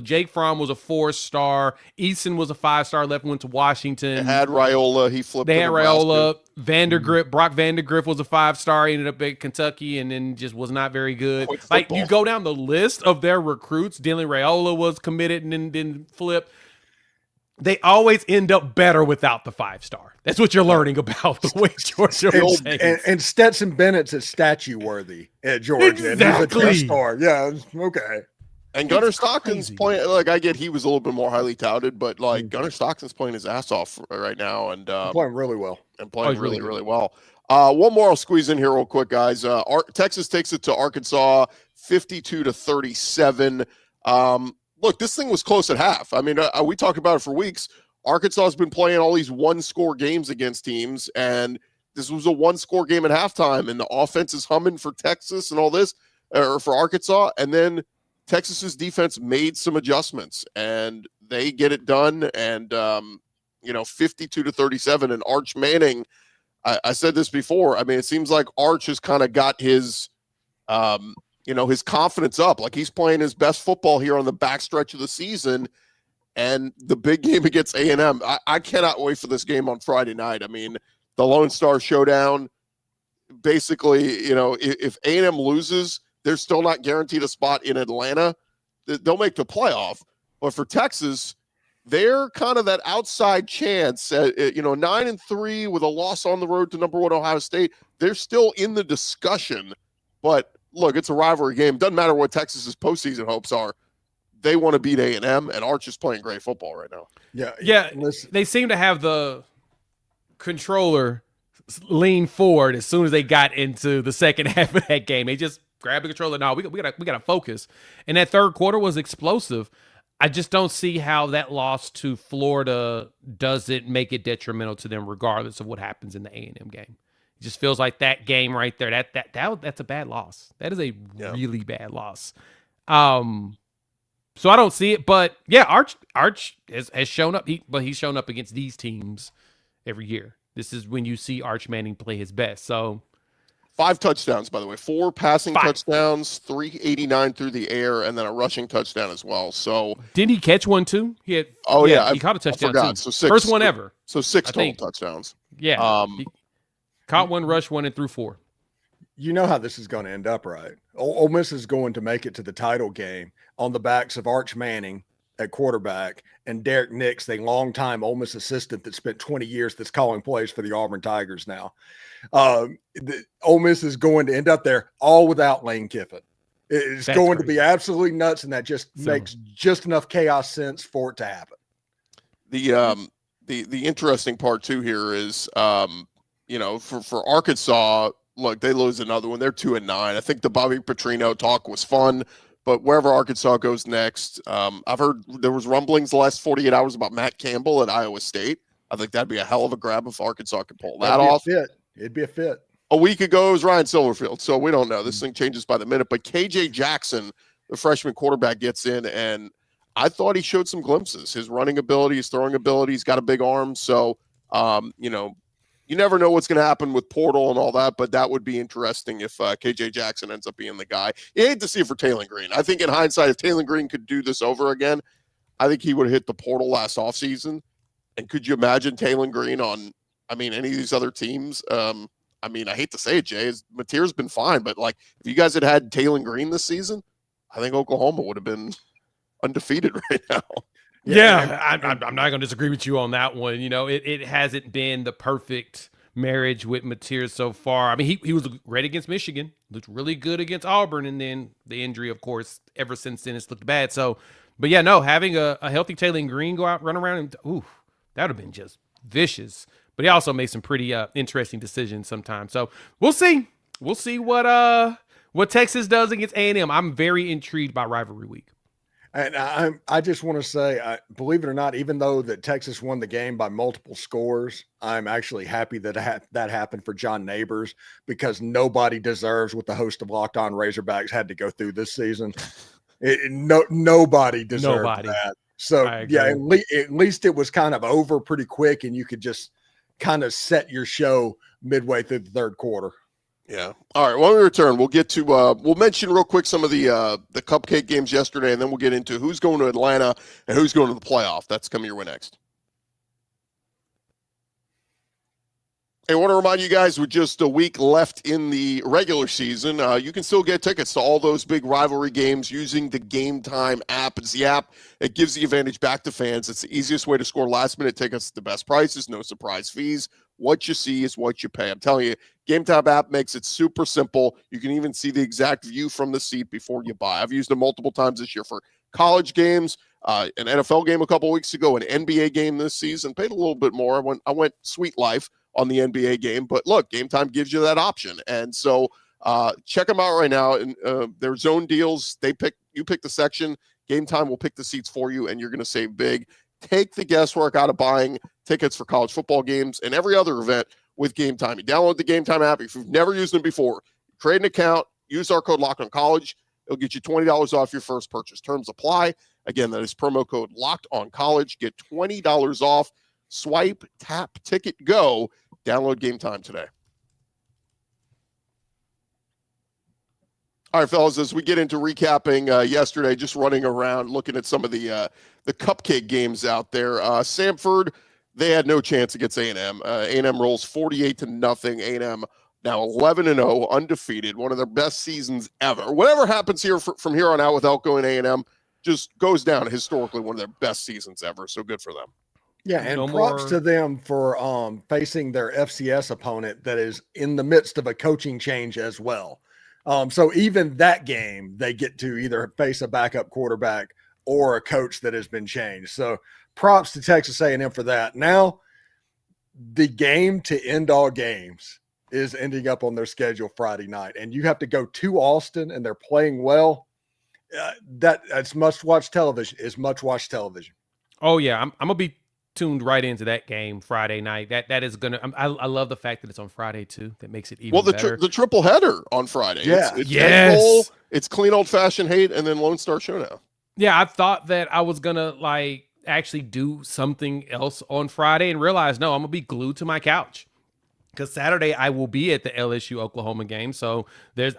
Jake Fromm was a 4-star. Eason was a 5-star. Left, went to Washington. They had Raiola. He flipped. They had Raiola. Vandergriff. Brock Vandergriff was a 5-star. Ended up at Kentucky and then just was not very good. Like you go down the list of their recruits. Dylan Raiola was committed and then flipped. They always end up better without the 5-star. That's what you're learning about the way Georgia plays. And Stetson Bennett's is statue worthy at Georgia. Exactly. And he's a star. Yeah, okay. And Gunnar Stockton's playing. Like I get, he was a little bit more highly touted, but like Gunnar Stockton's playing his ass off right now, and playing really well. And playing really well. One more I'll squeeze in here real quick, guys. Texas takes it to Arkansas 52-37. Look, this thing was close at half. I mean, we talked about it for weeks. Arkansas has been playing all these one-score games against teams, and this was a one-score game at halftime, and the offense is humming for Texas and all this, or for Arkansas, and then Texas's defense made some adjustments, and they get it done, and 52-37, and Arch Manning, I said this before, I mean, it seems like Arch has kind of got his his confidence up. Like, he's playing his best football here on the backstretch of the season, and the big game against A&M. I cannot wait for this game on Friday night. I mean, the Lone Star Showdown, basically, if A&M loses, they're still not guaranteed a spot in Atlanta. They'll make the playoff. But for Texas, they're kind of that outside chance, 9-3 with a loss on the road to number 1 Ohio State. They're still in the discussion, but look, it's a rivalry game. Doesn't matter what Texas's postseason hopes are. They want to beat A&M, and Arch is playing great football right now. Yeah. They seem to have the controller lean forward as soon as they got into the second half of that game. They just grabbed the controller. No, we gotta focus. And that third quarter was explosive. I just don't see how that loss to Florida doesn't make it detrimental to them, regardless of what happens in the A&M game. It just feels like that game right there. That's a bad loss. That is a really bad loss. So I don't see it, but yeah, Arch has shown up. He's shown up against these teams every year. This is when you see Arch Manning play his best. So 5 touchdowns, by the way, 4 passing touchdowns, 389 through the air, and then a rushing touchdown as well. So didn't he catch one too? He caught a touchdown too. So 6, first one ever. So 6 total touchdowns. Yeah, he caught one, rushed one, and threw 4. You know how this is going to end up, right? Ole Miss is going to make it to the title game on the backs of Arch Manning at quarterback and Derek Nix, the longtime Ole Miss assistant that spent 20 years that's calling plays for the Auburn Tigers now. Ole Miss is going to end up there all without Lane Kiffin. It's going to be absolutely nuts, and that just makes just enough chaos sense for it to happen. The interesting part too here is for Arkansas, look, they lose another one. They're 2-9. I think the Bobby Petrino talk was fun, but wherever Arkansas goes next, I've heard there was rumblings the last 48 hours about Matt Campbell at Iowa State. I think that'd be a hell of a grab if Arkansas could pull that off. It'd be a fit. A week ago, it was Ryan Silverfield, so we don't know. This thing changes by the minute. But KJ Jackson, the freshman quarterback, gets in, and I thought he showed some glimpses. His running ability, his throwing ability, he's got a big arm. So, you never know what's going to happen with portal and all that, but that would be interesting if KJ Jackson ends up being the guy. You hate to see it for Taylor Green. I think in hindsight, if Taylor Green could do this over again, I think he would have hit the portal last offseason. And could you imagine Taylor Green on, any of these other teams? I hate to say it, Jay. Mateer's been fine, but if you guys had Taylor Green this season, I think Oklahoma would have been undefeated right now. Yeah, I'm not going to disagree with you on that one. It hasn't been the perfect marriage with Mateer so far. He was great against Michigan, looked really good against Auburn, and then the injury, of course, ever since then it's looked bad. So, but yeah, no, having a healthy Taylor Green go out, run around, and that would have been just vicious. But he also made some pretty interesting decisions sometimes. So we'll see. We'll see what Texas does against A&M. I'm very intrigued by rivalry week. And I just want to say, believe it or not, even though that Texas won the game by multiple scores, I'm actually happy that that happened for John Neighbors, because nobody deserves what the host of Locked On Razorbacks had to go through this season. Nobody deserved that. So, yeah, at least it was kind of over pretty quick, and you could just kind of set your show midway through the third quarter. Yeah. All right. When we return, we'll get to we'll mention real quick some of the cupcake games yesterday, and then we'll get into who's going to Atlanta and who's going to the playoff. That's coming your way next. I want to remind you guys, with just a week left in the regular season, you can still get tickets to all those big rivalry games using the Gametime app. It's the app that gives the advantage back to fans. It's the easiest way to score last-minute tickets at the best prices, no surprise fees. What you see is what you pay. I'm telling you, Gametime app makes it super simple. You can even see the exact view from the seat before you buy. I've used it multiple times this year for college games, an NFL game a couple weeks ago, an NBA game this season. Paid a little bit more. I went sweet life. on the NBA game. But look, Game Time gives you that option. And so check them out right now. And their zone deals, you pick the section. Game Time will pick the seats for you, and you're going to save big. Take the guesswork out of buying tickets for college football games and every other event with Game Time. You download the Game Time app. If you've never used them before, create an account, use our code LOCKEDONCollege. It'll get you $20 off your first purchase. Terms apply. Again, that is promo code LOCKEDONCollege. Get $20 off. Swipe, tap, ticket, go. Download Game Time today. All right, fellas, as we get into recapping yesterday, just running around, looking at some of the cupcake games out there. Samford, they had no chance against A&M. A&M rolls 48-0. A&M now 11-0, undefeated, one of their best seasons ever. Whatever happens here from here on out with Elko and A&M just goes down historically one of their best seasons ever, so good for them. Yeah, and props to them for facing their FCS opponent that is in the midst of a coaching change as well. So even that game, they get to either face a backup quarterback or a coach that has been changed. So props to Texas A&M for that. Now, the game to end all games is ending up on their schedule Friday night, and you have to go to Austin, and they're playing well. That's must-watch television. Is much-watch television. Oh yeah, I'm gonna be tuned right into that game Friday night. That is gonna. I love the fact that it's on Friday too. That makes it even better. The triple header on Friday. Yeah, it's yes. Bowl, it's clean old fashioned hate, and then Lone Star Showdown. Yeah, I thought that I was gonna actually do something else on Friday, and realized no, I'm gonna be glued to my couch. Because Saturday I will be at the LSU Oklahoma game, so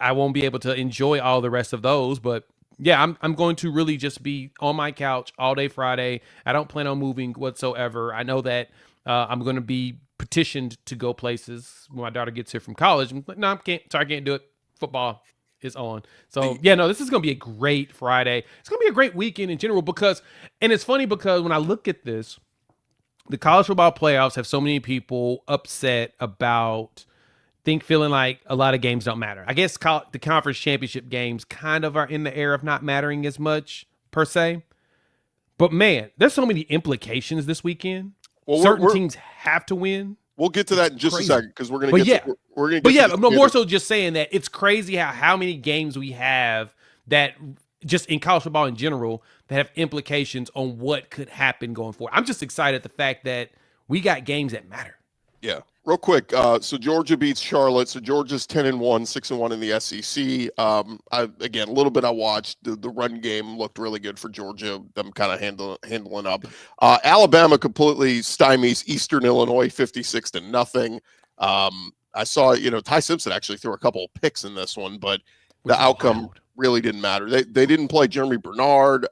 I won't be able to enjoy all the rest of those. But yeah, I'm going to really just be on my couch all day Friday. I don't plan on moving whatsoever. I know that I'm going to be petitioned to go places when my daughter gets here from college. I'm like, no, I can't do it. Football is on. So yeah, no, this is going to be a great Friday. It's going to be a great weekend in general and it's funny because when I look at this, the college football playoffs have so many people upset about feeling like a lot of games don't matter. I guess the conference championship games kind of are in the air of not mattering as much per se. But man, there's so many implications this weekend. Well, certain teams have to win. We'll get to that in just a second because we're going to get. I'm more so just saying that it's crazy how many games we have that just in college football in general that have implications on what could happen going forward. I'm just excited at the fact that we got games that matter. Yeah. Real quick. So Georgia beats Charlotte. So Georgia's 10-1, 6-1 in the SEC. Again, a little bit I watched. The run game looked really good for Georgia. Them kind of handling up. Alabama completely stymies Eastern Illinois 56-0. I saw, Ty Simpson actually threw a couple of picks in this one, but the outcome really didn't matter. They didn't play Jeremy Bernard.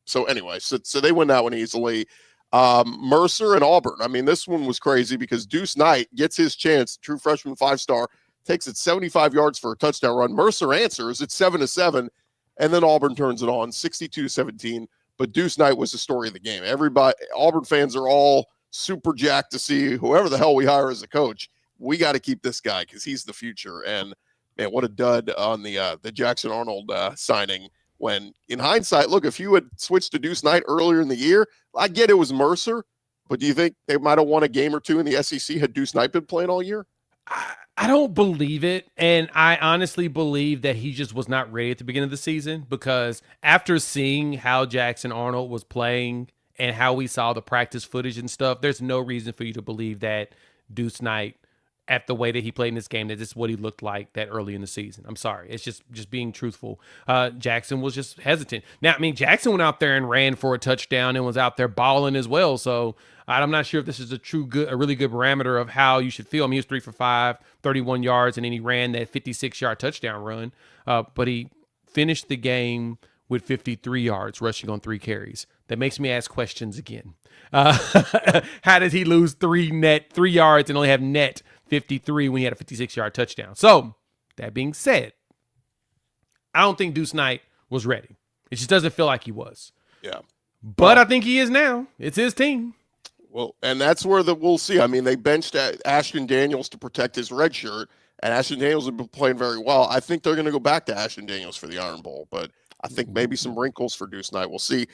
So anyway, so they win that one easily. Mercer and Auburn. I mean, this one was crazy because Deuce Knight gets his chance. True freshman 5-star takes it 75 yards for a touchdown run. Mercer answers. It's 7-7, and then Auburn turns it on 62-17. But Deuce Knight was the story of the game. Auburn fans are all super jacked to see whoever the hell we hire as a coach. We got to keep this guy because he's the future. And man, what a dud on the Jackson Arnold signing. When in hindsight, look, if you had switched to Deuce Knight earlier in the year, I get it was Mercer, but do you think they might have won a game or two in the SEC had Deuce Knight been playing all year? I don't believe it. And I honestly believe that he just was not ready at the beginning of the season because after seeing how Jackson Arnold was playing and how we saw the practice footage and stuff, there's no reason for you to believe that Deuce Knight, at the way that he played in this game, that this is what he looked like that early in the season. I'm sorry. It's just being truthful. Jackson was just hesitant. Now, I mean, Jackson went out there and ran for a touchdown and was out there balling as well. So I'm not sure if this is a really good parameter of how you should feel. I mean, he was 3 for 5, 31 yards, and then he ran that 56-yard touchdown run. But he finished the game with 53 yards, rushing on 3 carries. That makes me ask questions again. How did he lose 3 yards and only have net 53 when he had a 56-yard touchdown? So, that being said, I don't think Deuce Knight was ready. It just doesn't feel like he was. Yeah. But I think he is now. It's his team. Well, and that's where we'll see. I mean, they benched Ashton Daniels to protect his red shirt, and Ashton Daniels has been playing very well. I think they're going to go back to Ashton Daniels for the Iron Bowl, but I think maybe some wrinkles for Deuce Knight. We'll see.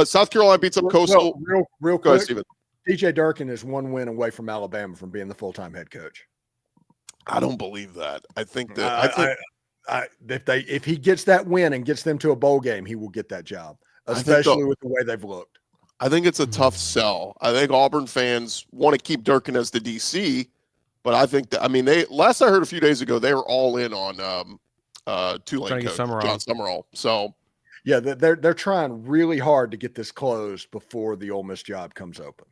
South Carolina beats up Coastal. Real Go ahead, quick. Steven. TJ Durkin is one win away from Alabama from being the full-time head coach. I don't believe that. I think that if he gets that win and gets them to a bowl game, he will get that job, especially with the way they've looked. I think it's a tough sell. I think Auburn fans want to keep Durkin as the DC, but I think that, I mean, last I heard a few days ago, they were all in on Tulane coach John Summerall. So yeah, they're trying really hard to get this closed before the Ole Miss job comes open.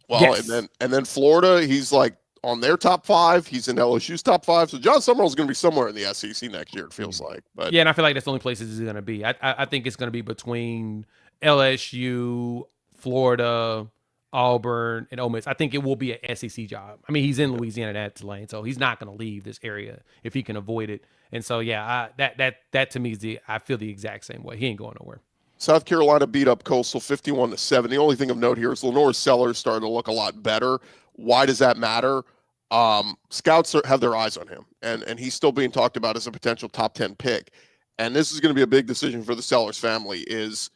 Well, yes. and then Florida, he's like on their top 5. He's in LSU's top 5. So John Summerall is going to be somewhere in the SEC next year, it feels like. But yeah, and I feel like that's the only places he's going to be. I think it's going to be between LSU, Florida, Auburn, and Ole Miss. I think it will be an SEC job. I mean, he's in Louisiana at Tulane, so he's not going to leave this area if he can avoid it. And so, yeah, that to me is I feel the exact same way. He ain't going nowhere. South Carolina beat up Coastal 51-7. The only thing of note here is LaNorris Sellers started to look a lot better. Why does that matter? Scouts have their eyes on him, and he's still being talked about as a potential top 10 pick. And this is going to be a big decision for the Sellers family is,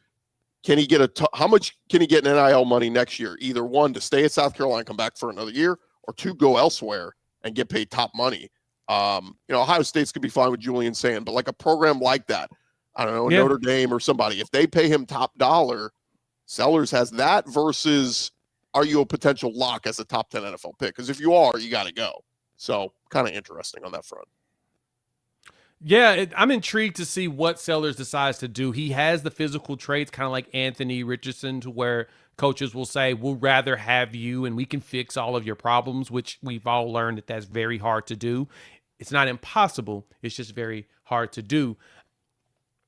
can he get how much can he get in NIL money next year? Either one, to stay at South Carolina, come back for another year, or 2, go elsewhere and get paid top money. Ohio State's could be fine with Julian Sand, but like a program like that, I don't know, Notre Dame or somebody, if they pay him top dollar, Sellers has that versus, are you a potential lock as a top 10 NFL pick? Because if you are, you got to go. So kind of interesting on that front. Yeah, I'm intrigued to see what Sellers decides to do. He has the physical traits, kind of like Anthony Richardson, to where coaches will say, we'll rather have you and we can fix all of your problems, which we've all learned that that's very hard to do. It's not impossible. It's just very hard to do.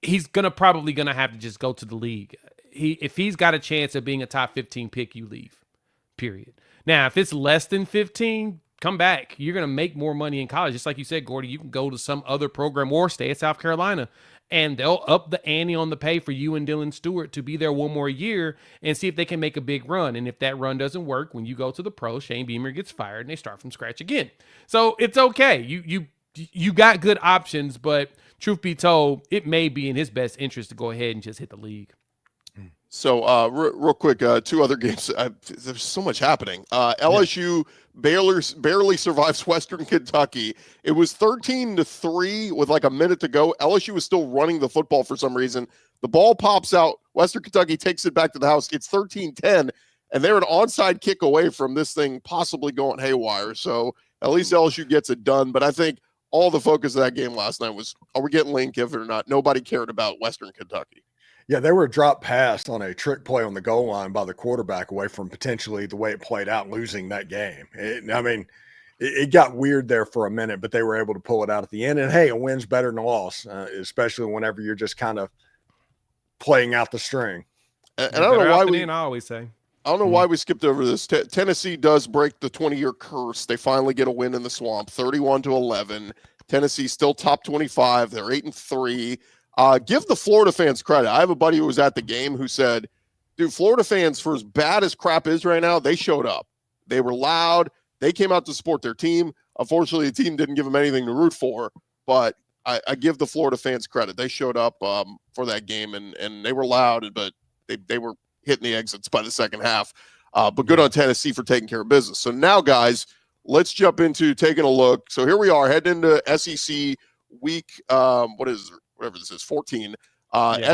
He's probably going to have to just go to the league. If he's got a chance of being a top 15 pick, you leave, period. Now, if it's less than 15, come back. You're going to make more money in college. Just like you said, Gordy, you can go to some other program or stay at South Carolina, and they'll up the ante on the pay for you and Dylan Stewart to be there one more year and see if they can make a big run. And if that run doesn't work, when you go to the pro, Shane Beamer gets fired and they start from scratch again. So it's okay. You got good options, but truth be told, it may be in his best interest to go ahead and just hit the league. So real quick, 2 other games. There's so much happening. LSU barely survives Western Kentucky. It was 13-3 with like a minute to go. LSU was still running the football for some reason. The ball pops out. Western Kentucky takes it back to the house. It's 13-10, and they're an onside kick away from this thing possibly going haywire. So at least LSU gets it done. But I think all the focus of that game last night was, are we getting Lane Kiffin or not? Nobody cared about Western Kentucky. Yeah, they were dropped pass on a trick play on the goal line by the quarterback away from potentially the way it played out, losing that game. It got weird there for a minute, but they were able to pull it out at the end. And, hey, a win's better than a loss, especially whenever you're just kind of playing out the string. And I don't know why I always say. I don't know why we skipped over this. Tennessee does break the 20-year curse. They finally get a win in the Swamp, 31-11. Tennessee still top 25. They're 8-3. Give the Florida fans credit. I have a buddy who was at the game who said, dude, Florida fans, for as bad as crap is right now, they showed up. They were loud. They came out to support their team. Unfortunately, the team didn't give them anything to root for, but I give the Florida fans credit. They showed up for that game, and they were loud, but they were hitting the exits by the second half. But good on Tennessee for taking care of business. So now, guys, let's jump into taking a look. So here we are, heading into SEC week, whatever this is, 14.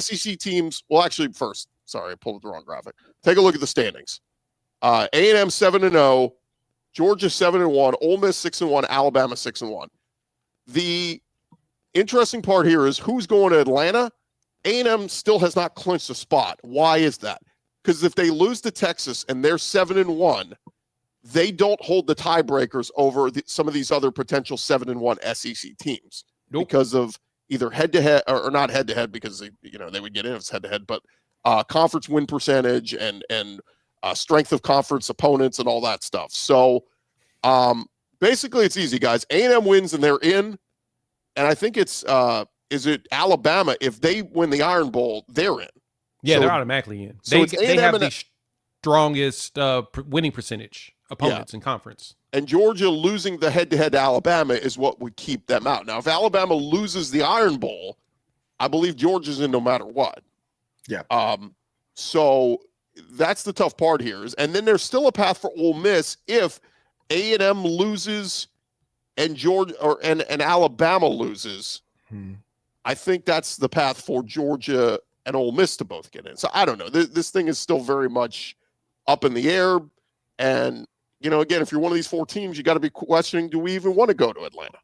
SEC teams, well, actually, first, sorry, I pulled up the wrong graphic. Take a look at the standings. A&M 7-0, Georgia 7-1, Ole Miss 6-1, Alabama 6-1. The interesting part here is who's going to Atlanta. A&M still has not clinched a spot. Why is that? Because if they lose to Texas and they're 7-1, they don't hold the tiebreakers over some of these other potential 7-1 SEC teams because of either head-to-head or not head-to-head, because they would get in if it's head-to-head, but conference win percentage and strength of conference opponents and all that stuff. So basically it's easy, guys. A&M wins and they're in, and I think it's is it Alabama? If they win the Iron Bowl, they're in. Yeah, so, they're automatically in. So they have the strongest winning percentage opponents in conference. And Georgia losing the head-to-head to Alabama is what would keep them out. Now, if Alabama loses the Iron Bowl, I believe Georgia's in no matter what. Yeah. So that's the tough part here. And then there's still a path for Ole Miss if A&M loses and Georgia and Alabama loses. I think that's the path for Georgia and Ole Miss to both get in. So I don't know. This thing is still very much up in the air. And, again, if you're one of these 4 teams, you got to be questioning, do we even want to go to Atlanta?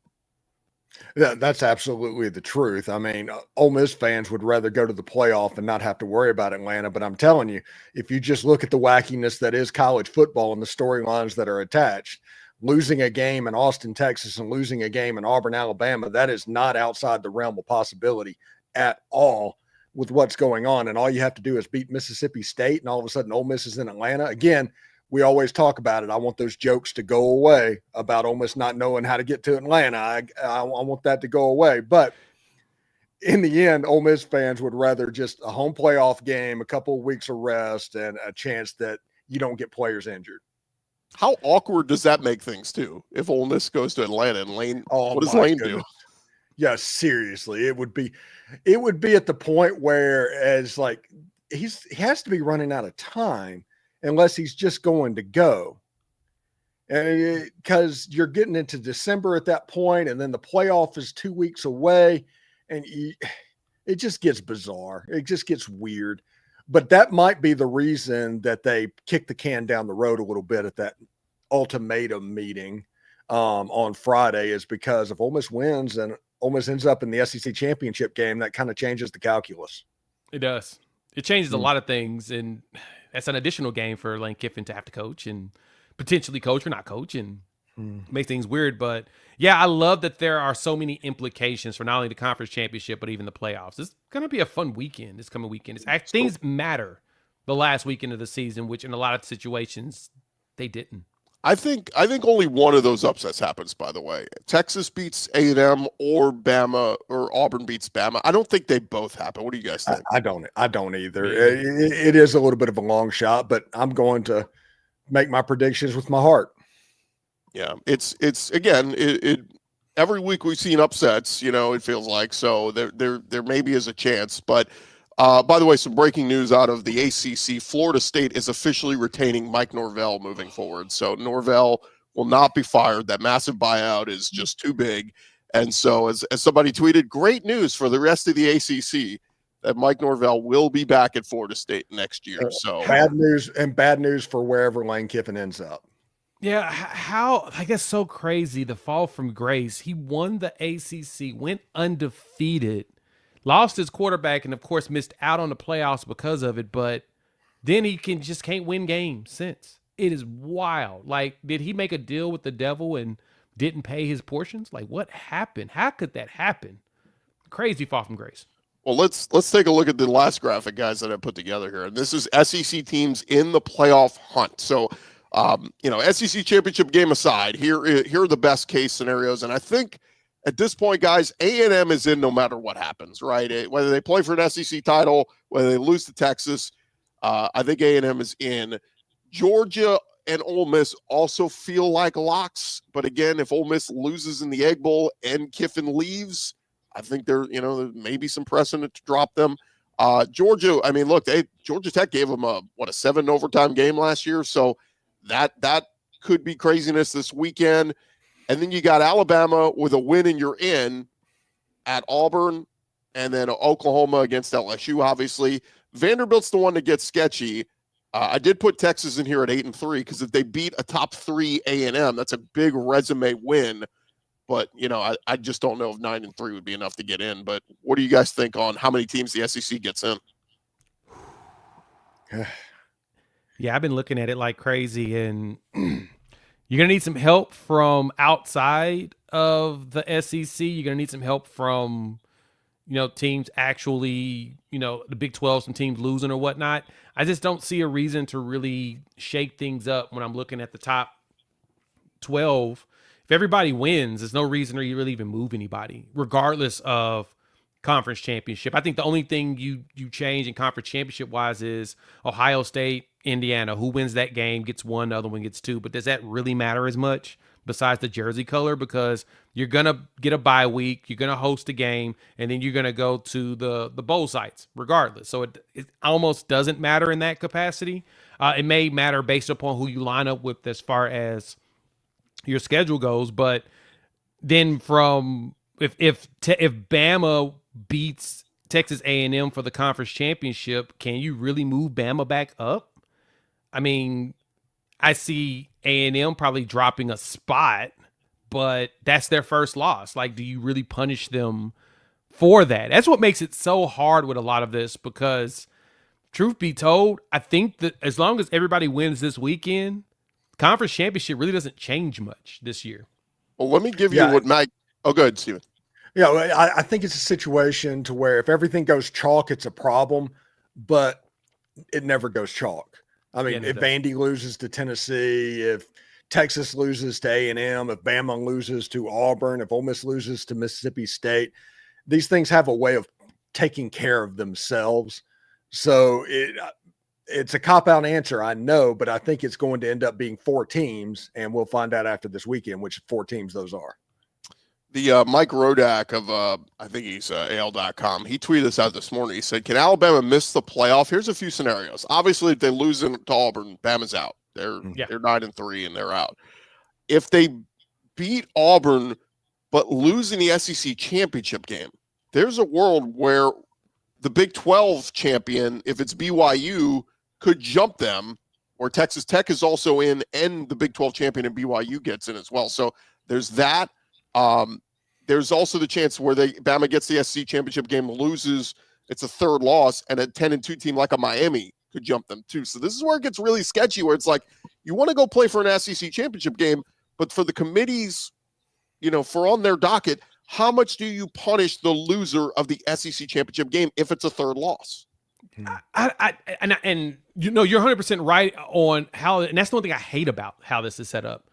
Yeah, that's absolutely the truth. I mean, Ole Miss fans would rather go to the playoff and not have to worry about Atlanta. But I'm telling you, if you just look at the wackiness that is college football and the storylines that are attached, losing a game in Austin, Texas, and losing a game in Auburn, Alabama, that is not outside the realm of possibility at all with what's going on. And all you have to do is beat Mississippi State, and all of a sudden Ole Miss is in Atlanta. Again, we always talk about it. I want those jokes to go away about Ole Miss not knowing how to get to Atlanta. I want that to go away. But in the end, Ole Miss fans would rather just a home playoff game, a couple of weeks of rest, and a chance that you don't get players injured. How awkward does that make things too? If Ole Miss goes to Atlanta and Lane, what does Lane do? Yeah, seriously, it would be at the point where he has to be running out of time unless he's just going to go. And because you're getting into December at that point, and then the playoff is 2 weeks away, and it just gets bizarre. It just gets weird. But that might be the reason that they kick the can down the road a little bit at that ultimatum meeting on Friday, is because if Ole Miss wins and Ole Miss ends up in the SEC championship game, that kind of changes the calculus. It does. It changes a lot of things, and that's an additional game for Lane Kiffin to have to coach and potentially coach or not coach, and make things weird. But yeah, I love that there are so many implications for not only the conference championship, but even the playoffs. It's going to be a fun weekend this coming weekend. Things matter the last weekend of the season, which in a lot of situations they didn't. I think only one of those upsets happens, by the way. Texas beats A&M or Bama, or Auburn beats Bama. I don't think they both happen. What do you guys think? I don't either. It is a little bit of a long shot, but I'm going to make my predictions with my heart. Yeah, it's again, every week we've seen upsets, it feels like. So there maybe is a chance. But by the way, some breaking news out of the ACC. Florida State is officially retaining Mike Norvell moving forward. So Norvell will not be fired. That massive buyout is just too big. And so as somebody tweeted, great news for the rest of the ACC that Mike Norvell will be back at Florida State next year. So bad news for wherever Lane Kiffin ends up. Yeah, how, I guess, so crazy, the fall from grace. He won the ACC, went undefeated, lost his quarterback, and of course missed out on the playoffs because of it, but then he just can't win games since. It is wild. Like, did he make a deal with the devil and didn't pay his portions? Like, what happened? How could that happen? Crazy fall from grace. Well, let's take a look at the last graphic, guys, that I put together here. And this is SEC teams in the playoff hunt. So SEC championship game aside, here are the best case scenarios. And I think at this point, guys, A&M is in no matter what happens, right? Whether they play for an SEC title, whether they lose to Texas, I think A&M is in. Georgia and Ole Miss also feel like locks. But again, if Ole Miss loses in the Egg Bowl and Kiffin leaves, I think there may be some precedent to drop them. Georgia, I mean, look, Georgia Tech gave them a 7 overtime game last year. So that could be craziness this weekend. And then you got Alabama with a win and you're in at Auburn, and then Oklahoma against LSU, obviously. Vanderbilt's the one that gets sketchy. I did put Texas in here at 8-3 because if they beat a top 3 A&M, that's a big resume win. But, I just don't know if 9-3 would be enough to get in. But what do you guys think on how many teams the SEC gets in? Yeah, I've been looking at it like crazy, and you're going to need some help from outside of the SEC. You're going to need some help from, teams actually, the Big 12, some teams losing or whatnot. I just don't see a reason to really shake things up when I'm looking at the top 12. If everybody wins, there's no reason to really even move anybody, regardless of conference championship. I think the only thing you change in conference championship wise is Ohio State, Indiana. Who wins that game gets 1, the other one gets 2. But does that really matter as much? besides the jersey color, because you're going to get a bye week, you're going to host a game, and then you're going to go to the bowl sites regardless. So it almost doesn't matter in that capacity. It may matter based upon who you line up with as far as your schedule goes, but then from if Bama beats Texas A&M for the conference championship, can you really move Bama back up? I mean, I see A&M probably dropping a spot, but that's their first loss. Like, do you really punish them for that? That's what makes it so hard with a lot of this, because truth be told, I think that as long as everybody wins this weekend, conference championship really doesn't change much this year. Well, let me give you what Mike. Oh, go ahead, Steven. Yeah, I think it's a situation to where if everything goes chalk, it's a problem, but it never goes chalk. I mean, if Vandy loses to Tennessee, if Texas loses to A&M, if Bama loses to Auburn, if Ole Miss loses to Mississippi State, these things have a way of taking care of themselves. So it's a cop-out answer, I know, but I think it's going to end up being 4 teams, and we'll find out after this weekend which 4 teams those are. The Mike Rodak of, I think he's AL.com, he tweeted this out this morning. He said, can Alabama miss the playoff? Here's a few scenarios. Obviously, if they lose to Auburn, Bama's out. They're 9-3 and they're out. If they beat Auburn but lose in the SEC championship game, there's a world where the Big 12 champion, if it's BYU, could jump them, or Texas Tech is also in, and the Big 12 champion and BYU gets in as well. So there's that. There's also the chance where Bama gets the SEC championship game, loses, it's a third loss, and a 10-2 team like a Miami could jump them too. So this is where it gets really sketchy, where it's like you want to go play for an SEC championship game, but for the committees, for on their docket, how much do you punish the loser of the SEC championship game if it's a third loss? And you're 100% right on how, and that's the one thing I hate about how this is set up.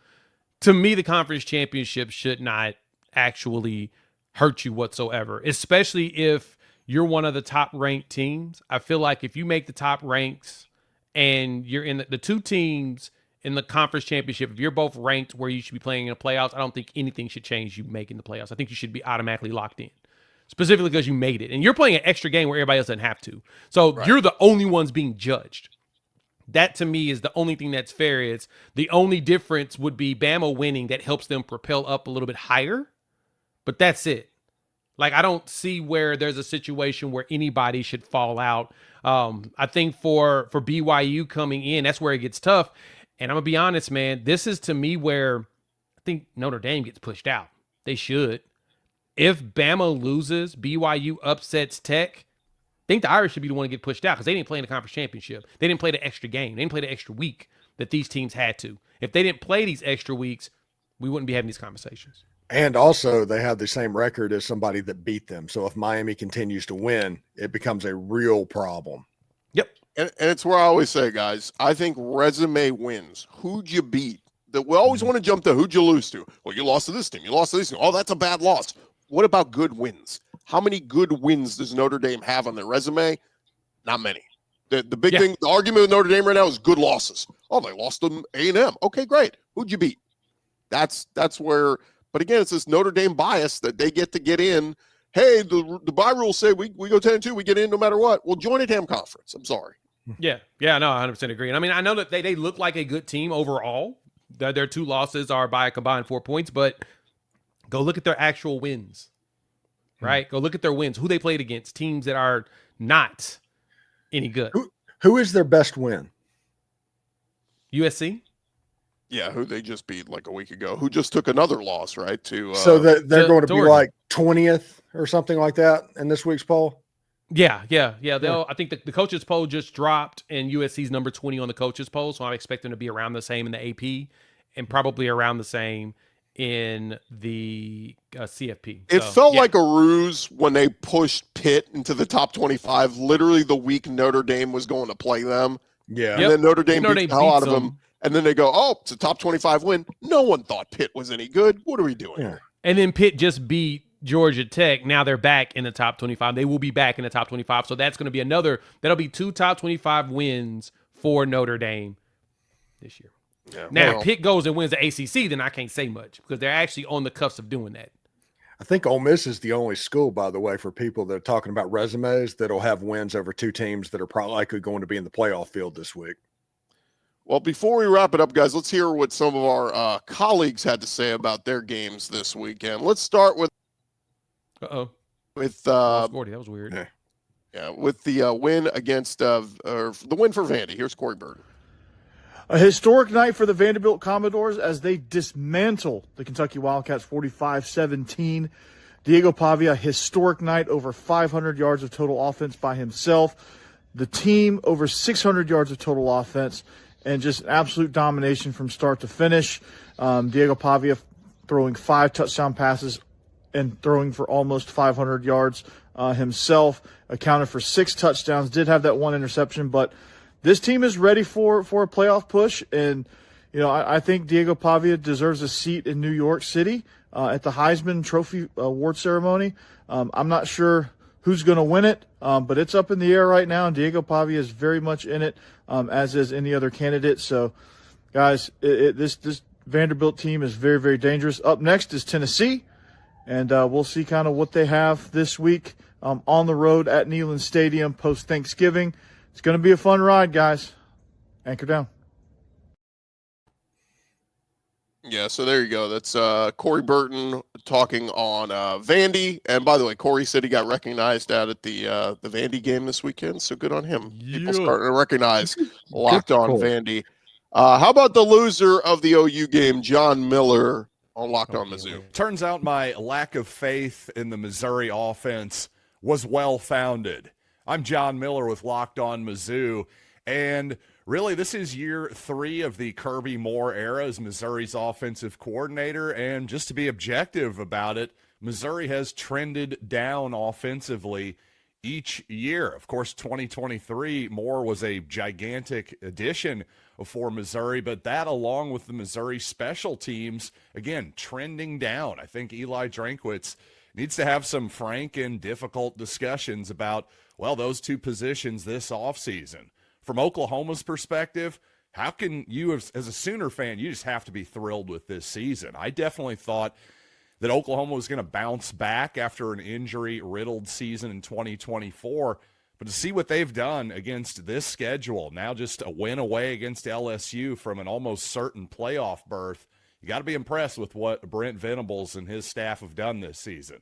To me, the conference championship should not actually hurt you whatsoever, especially if you're one of the top ranked teams. I feel like if you make the top ranks and you're in the 2 teams in the conference championship, if you're both ranked where you should be playing in the playoffs, I don't think anything should change you making the playoffs. I think you should be automatically locked in, specifically because you made it. And you're playing an extra game where everybody else doesn't have to. So You're the only ones being judged. That, to me, is the only thing that's fair. It's the only difference would be Bama winning that helps them propel up a little bit higher. But that's it. Like, I don't see where there's a situation where anybody should fall out. I think for BYU coming in, that's where it gets tough. And I'm going to be honest, man, this is to me where I think Notre Dame gets pushed out. They should. If Bama loses, BYU upsets Tech, I think the Irish should be the one to get pushed out because they didn't play in the conference championship. They didn't play the extra game. They didn't play the extra week that these teams had to. If they didn't play these extra weeks, we wouldn't be having these conversations. And also, they have the same record as somebody that beat them. So if Miami continues to win, it becomes a real problem. Yep. And it's where I always say, guys, I think resume wins. Who'd you beat? That we always want to jump to who'd you lose to? Well, you lost to this team. You lost to this team. Oh, that's a bad loss. What about good wins? How many good wins does Notre Dame have on their resume? Not many. The big thing, the argument with Notre Dame right now is good losses. Oh, they lost to A&M. Okay, great. Who'd you beat? That's where. But again, it's this Notre Dame bias that they get to get in. Hey, the bye rules say we go 10-2, we get in no matter what. Well, join a damn conference. I'm sorry. Yeah, no, I 100% agree. And I mean, I know that they look like a good team overall. Their 2 losses are by a combined 4 points, but go look at their actual wins, right? Go look at their wins, who they played against, teams that are not any good. Who is their best win? USC? Yeah, who they just beat like a week ago, who just took another loss, right? So they're going to be Oregon. like 20th or something like that in this week's poll? Yeah. I think the coaches poll just dropped, and USC's number 20 on the coaches poll, so I expect them to be around the same in the AP and probably around the same in the CFP. It felt like a ruse when they pushed Pitt into the top 25, literally the week Notre Dame was going to play them. Yeah. And then Notre Dame beat the hell out of them. them. And then they go, oh, it's a top 25 win. No one thought Pitt was any good. What are we doing here? And then Pitt just beat Georgia Tech. Now they're back in the top 25. They will be back in the top 25. So that's going to be that'll be 2 top 25 wins for Notre Dame this year. Yeah, Now, well, Pitt goes and wins the ACC, then I can't say much because they're actually on the cusp of doing that. I think Ole Miss is the only school, by the way, for people that are talking about resumes that'll have wins over two teams that are probably likely going to be in the playoff field this week. well, before we wrap it up, guys, let's hear what some of our colleagues had to say about their games this weekend. Let's start with Gordy, that was weird. With the win against or the win for Vandy. Here's Corey Burton. A historic night for the Vanderbilt Commodores as they dismantle the Kentucky Wildcats 45-17. Diego Pavia, historic night, over 500 yards of total offense by himself. The team, over 600 yards of total offense, and just absolute domination from start to finish. Diego Pavia throwing 5 touchdown passes and throwing for almost 500 yards himself. Accounted for 6 touchdowns, did have that 1 interception, but this team is ready for a playoff push, and I think Diego Pavia deserves a seat in New York City at the Heisman Trophy award ceremony. I'm not sure who's going to win it, but it's up in the air right now, and Diego Pavia is very much in it, as is any other candidate. So, guys, this Vanderbilt team is very, very dangerous. Up next is Tennessee, and we'll see kind of what they have this week on the road at Neyland Stadium post-Thanksgiving. It's going to be a fun ride, guys. Anchor down. Yeah, so there you go. That's Corey Burton talking on Vandy. And by the way, Corey said he got recognized out at the Vandy game this weekend, so good on him. People starting to recognize Locked On Vandy. How about the loser of the OU game, John Miller, on Locked On Mizzou? Turns out my lack of faith in the Missouri offense was well-founded. I'm John Miller with Locked On Mizzou, and really this is year 3 of the Kirby Moore era as Missouri's offensive coordinator, and just to be objective about it, Missouri has trended down offensively each year. Of course, 2023, Moore was a gigantic addition for Missouri, but that along with the Missouri special teams, again, trending down. I think Eli Drinkwitz needs to have some frank and difficult discussions about, well, those 2 positions this offseason. From Oklahoma's perspective, how can you, as a Sooner fan, you just have to be thrilled with this season. I definitely thought that Oklahoma was going to bounce back after an injury-riddled season in 2024, but to see what they've done against this schedule, now just a win away against LSU from an almost certain playoff berth, you got to be impressed with what Brent Venables and his staff have done this season.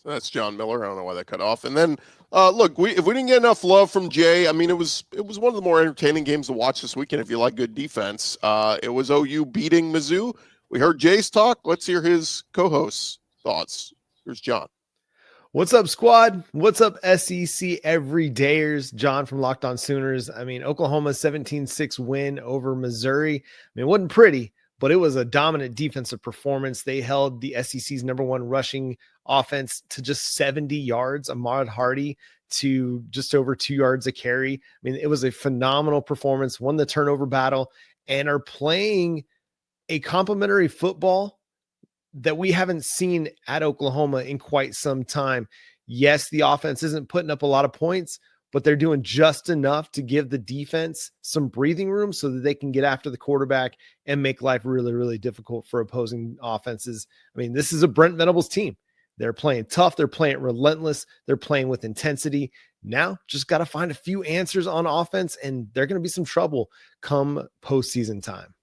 So that's John Miller. I don't know why that cut off. And then, look, if we didn't get enough love from Jay, I mean, it was one of the more entertaining games to watch this weekend if you like good defense. It was OU beating Mizzou. We heard Jay's talk. Let's hear his co-host's thoughts. Here's John. What's up, squad? What's up, SEC everydayers? John from Locked On Sooners. I mean, Oklahoma's 17-6 win over Missouri. I mean, it wasn't pretty, but it was a dominant defensive performance. They held the SEC's #1 rushing offense to just 70 yards. Ahmad Hardy to just over 2 yards a carry. I mean, it was a phenomenal performance, won the turnover battle, and are playing a complementary football that we haven't seen at Oklahoma in quite some time. Yes, the offense isn't putting up a lot of points, but they're doing just enough to give the defense some breathing room so that they can get after the quarterback and make life really, really difficult for opposing offenses. I mean, this is a Brent Venables team. They're playing tough. They're playing relentless. They're playing with intensity. Now, just got to find a few answers on offense, and they're going to be some trouble come postseason time.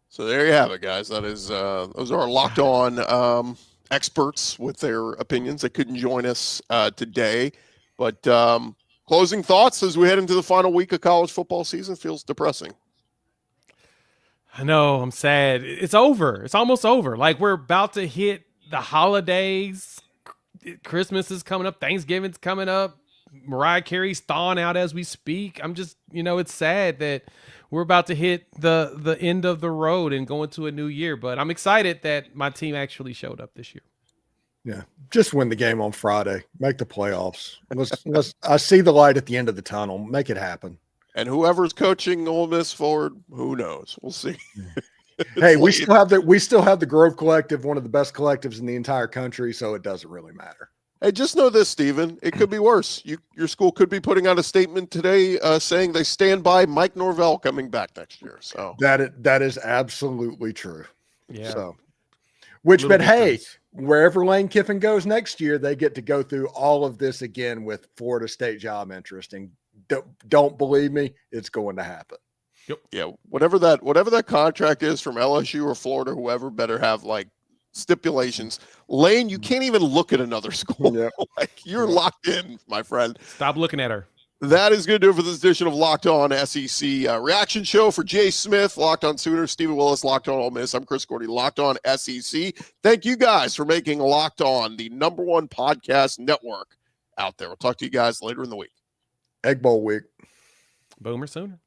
So there you have it, guys. That is those are Locked On experts with their opinions. They couldn't join us today, but closing thoughts as we head into the final week of college football season. Feels depressing. I know, I'm sad. It's over. It's almost over. Like, we're about to hit the holidays. Christmas is coming up. Thanksgiving's coming up. Mariah Carey's thawing out as we speak. I'm just, it's sad that we're about to hit the end of the road and go into a new year. But I'm excited that my team actually showed up this year. Yeah, just win the game on Friday. Make the playoffs. I see the light at the end of the tunnel. Make it happen. And whoever's coaching Ole Miss forward, who knows? We'll see. Hey, we still have the Grove Collective, one of the best collectives in the entire country, so it doesn't really matter. Hey, just know this, Steven. It could be worse. Your school could be putting out a statement today saying they stand by Mike Norvell coming back next year. So that is absolutely true. Yeah. So, but Little hey, victories. wherever Lane Kiffin goes next year, they get to go through all of this again with Florida State job interest. And don't believe me, it's going to happen. yeah, whatever that contract is from LSU or Florida, whoever, better have like stipulations. Lane, you can't even look at another school. Yeah. Like you're locked in, my friend. Stop looking at her. That is going to do it for this edition of Locked On SEC reaction show. For Jay Smith, Locked On Sooners, Stephen Willis, Locked On Ole Miss. I'm Chris Gordy, Locked On SEC. Thank you guys for making Locked On the #1 podcast network out there. We'll talk to you guys later in the week. Egg Bowl week. Boomer Sooner.